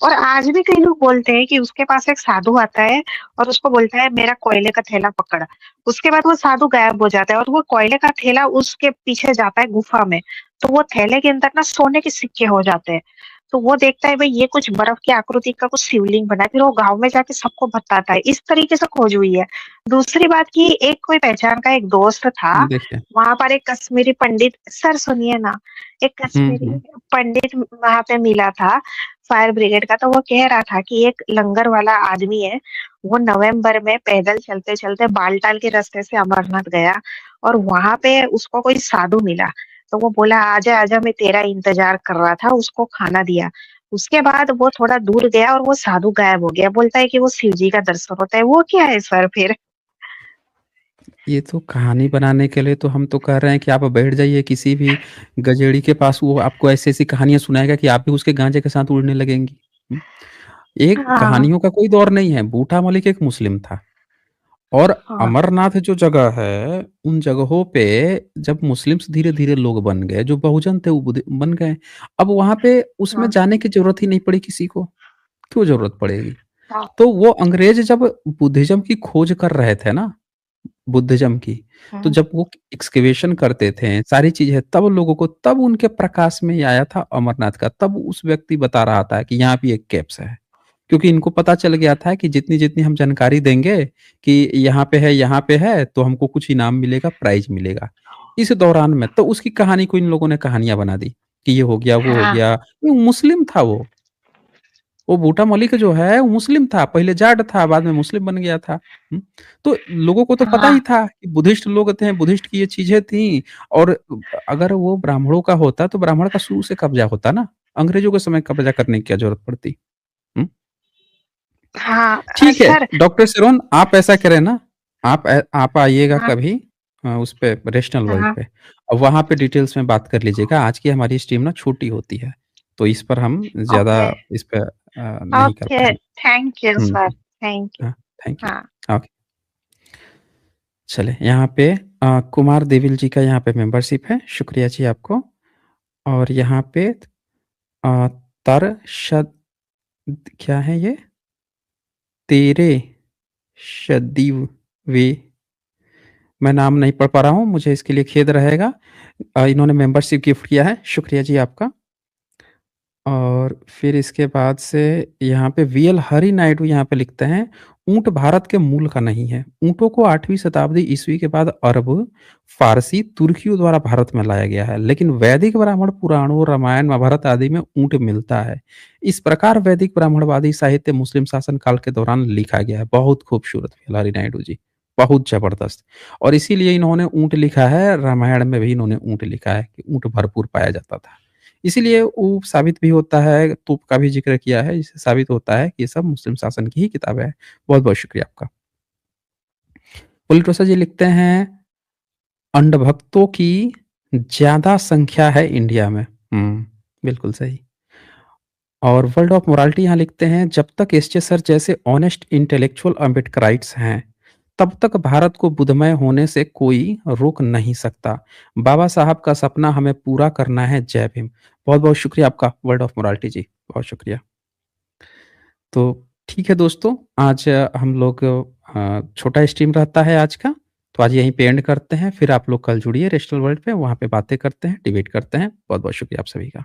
और आज भी कई लोग बोलते हैं कि उसके पास एक साधु आता है और उसको बोलता है मेरा कोयले का थैला पकड़। उसके बाद वो साधु गायब हो जाता है और वो कोयले का थैला उसके पीछे जाता है गुफा में। तो वो थैले के अंदर ना सोने के सिक्के हो जाते हैं। तो वो देखता है भाई ये कुछ बर्फ की आकृति का कुछ शिवलिंग बना है, फिर वो गाँव में जाके सबको बताता है। इस तरीके से खोज हुई है। दूसरी बात कि एक कोई पहचान का एक दोस्त था, देखिए। वहाँ पर एक कश्मीरी पंडित सर सुनिए ना, एक हुँ, कश्मीरी हुँ। पंडित वहाँ पे मिला था फायर ब्रिगेड का, तो वो कह रहा था कि एक लंगर वाला आदमी है, वो नवंबर में पैदल चलते-चलते बालटाल के रास्ते से अमरनाथ गया और वहाँ पे उसको कोई साधु मिला। तो वो बोला आजा, आजा मैं तेरा इंतज़ार कर रहा था, उसको खाना दिया। उसके बाद वो थोड़ा दूर गया और वो साधु गायब हो गया। बोलता है कि वो शिव जी का दर्शन होता है। वो क्या है सर फिर? ये तो कहानी बनाने के लिए तो हम तो कह रहे हैं कि आप बैठ जाइए किसी भी गजेड़ी के पास, वो आपको ऐसी-ऐसी कहानियाँ सुनाएगा कि आप भी उसके गांजे के साथ उड़ने लगेंगी। हुँ। एक हाँ, कहानियों का कोई दौर नहीं है, बूटा मलिक एक मुस्लिम था और हाँ, अमरनाथ जो जगह है, उन जगहों पे जब मुस्लिम्स धीरे-धीरे लोग बन गए, जो बहुजन थे वो बन गए। अब वहाँ पे उसमें हाँ, जाने की ज़रूरत ही नहीं पड़ी किसी को, क्यों ज़रूरत पड़ेगी? हाँ, तो वो अंग्रेज़ जब बुद्धिज़्म की खोज कर रहे थे ना, बुद्धिज़्म की, तो हाँ, जब वो एक्सकवेशन करते थे, सारी चीज़ें तब लोगों को तब उनके प्रकाश में ये आया था अमरनाथ का, तब उस व्यक्ति बता रहा था कि यहाँ भी एक केव्स है। क्योंकि इनको पता चल गया था कि जितनी-जितनी हम जानकारी देंगे कि यहाँ पे है, तो हमको कुछ इनाम मिलेगा, प्राइज़ मिलेगा। इस दौरान में तो उसकी कहानी को इन लोगों ने कहानियाँ बना दी, कि ये हो गया, वो हो हाँ, गया। वो मुस्लिम था वो। वो बूटा मलिक जो है वो मुस्लिम था, पहले जाट था, बाद में मुस्लिम बन गया था। तो लोगों को तो पता ही हाँ था कि बुद्धिस्ट लोग थे, बुद्धिस्ट की ये चीज़ें थी। और अगर वो ब्राह्मणों का होता तो ब्राह्मण का शुरू से कब्ज़ा होता ना, अंग्रेज़ों के समय कब्ज़ा करने की क्या ज़रूरत पड़ती? हुँ? हाँ ठीक है, सर। डॉक्टर शेरोन आप ऐसा करें ना, आप आइएगा हाँ कभी उस पे रेशनल वर्ल्ड हाँ। पे, और वहाँ पे डिटेल्स में बात कर लीजिएगा। आज की हमारी स्ट्रीम ना छोटी होती है, तो इस पर हम ज़्यादा ओके इस पे नहीं कर ओके। पाएँगे। Thank you hmm, sir, hmm. Thank you. हाँ, थैंक यू। हाँ ओके, चलिए यहाँ पे कुमार देविल जी का यहाँ पे मेंबरशिप है, शुक्रिया जी आपको। और यहाँ पे तरशद क्या है ये? तेरे शदीव वे, मैं नाम नहीं पढ़ पा रहा हूँ, मुझे इसके लिए खेद रहेगा। इन्होंने मेंबरशिप गिफ्ट किया है, शुक्रिया जी आपका। और फिर इसके बाद से यहाँ पे वीएल हरि नायडू यहाँ पे लिखते हैं, ऊँट भारत के मूल का नहीं है। ऊँटों को 8वीं शताब्दी ईस्वी के बाद अरब, फ़ारसी, तुर्कियों द्वारा भारत में लाया गया है। लेकिन वैदिक ब्राह्मण पुराणों, रामायण, महाभारत आदि में ऊँट मिलता है। इस प्रकार वैदिक ब्राह्मणवादी साहित्य मुस्लिम शासन काल के दौरान लिखा गया है। बहुत खूबसूरत वीएल हरि नायडू जी, बहुत ज़बरदस्त। और इसीलिए इन्होंने ऊँट लिखा है, रामायण में भी इन्होंने ऊँट लिखा है कि ऊँट भरपूर पाया जाता था। इसीलिए वो साबित भी होता है, तूप का भी ज़िक्र किया है, इससे साबित होता है कि ये सब मुस्लिम शासन की ही किताबें हैं। बहुत-बहुत शुक्रिया आपका। पुलिटोसा जी लिखते हैं, अंधभक्तों की ज़्यादा संख्या है इंडिया में। बिल्कुल सही। और वर्ल्ड ऑफ मोरालिटी यहाँ लिखते हैं, जब तक एसजे सर जैसे ऑनेस्ट इंटेलेक्चुअल अम्बेडकराइट्स हैं, तब तक भारत को बुद्धमय होने से कोई रोक नहीं सकता। बाबा साहब का सपना हमें पूरा करना है। जय भीम। बहुत-बहुत शुक्रिया आपका वर्ल्ड ऑफ मोरालिटी जी, बहुत शुक्रिया। तो ठीक है दोस्तों, आज हम लोग छोटा स्ट्रीम रहता है आज का, तो आज यहीं पे एंड करते हैं। फिर आप लोग कल जुड़िए रेस्टल वर्ल्ड पे, वहाँ पे बातें करते हैं, डिबेट करते हैं। बहुत-बहुत शुक्रिया आप सभी का।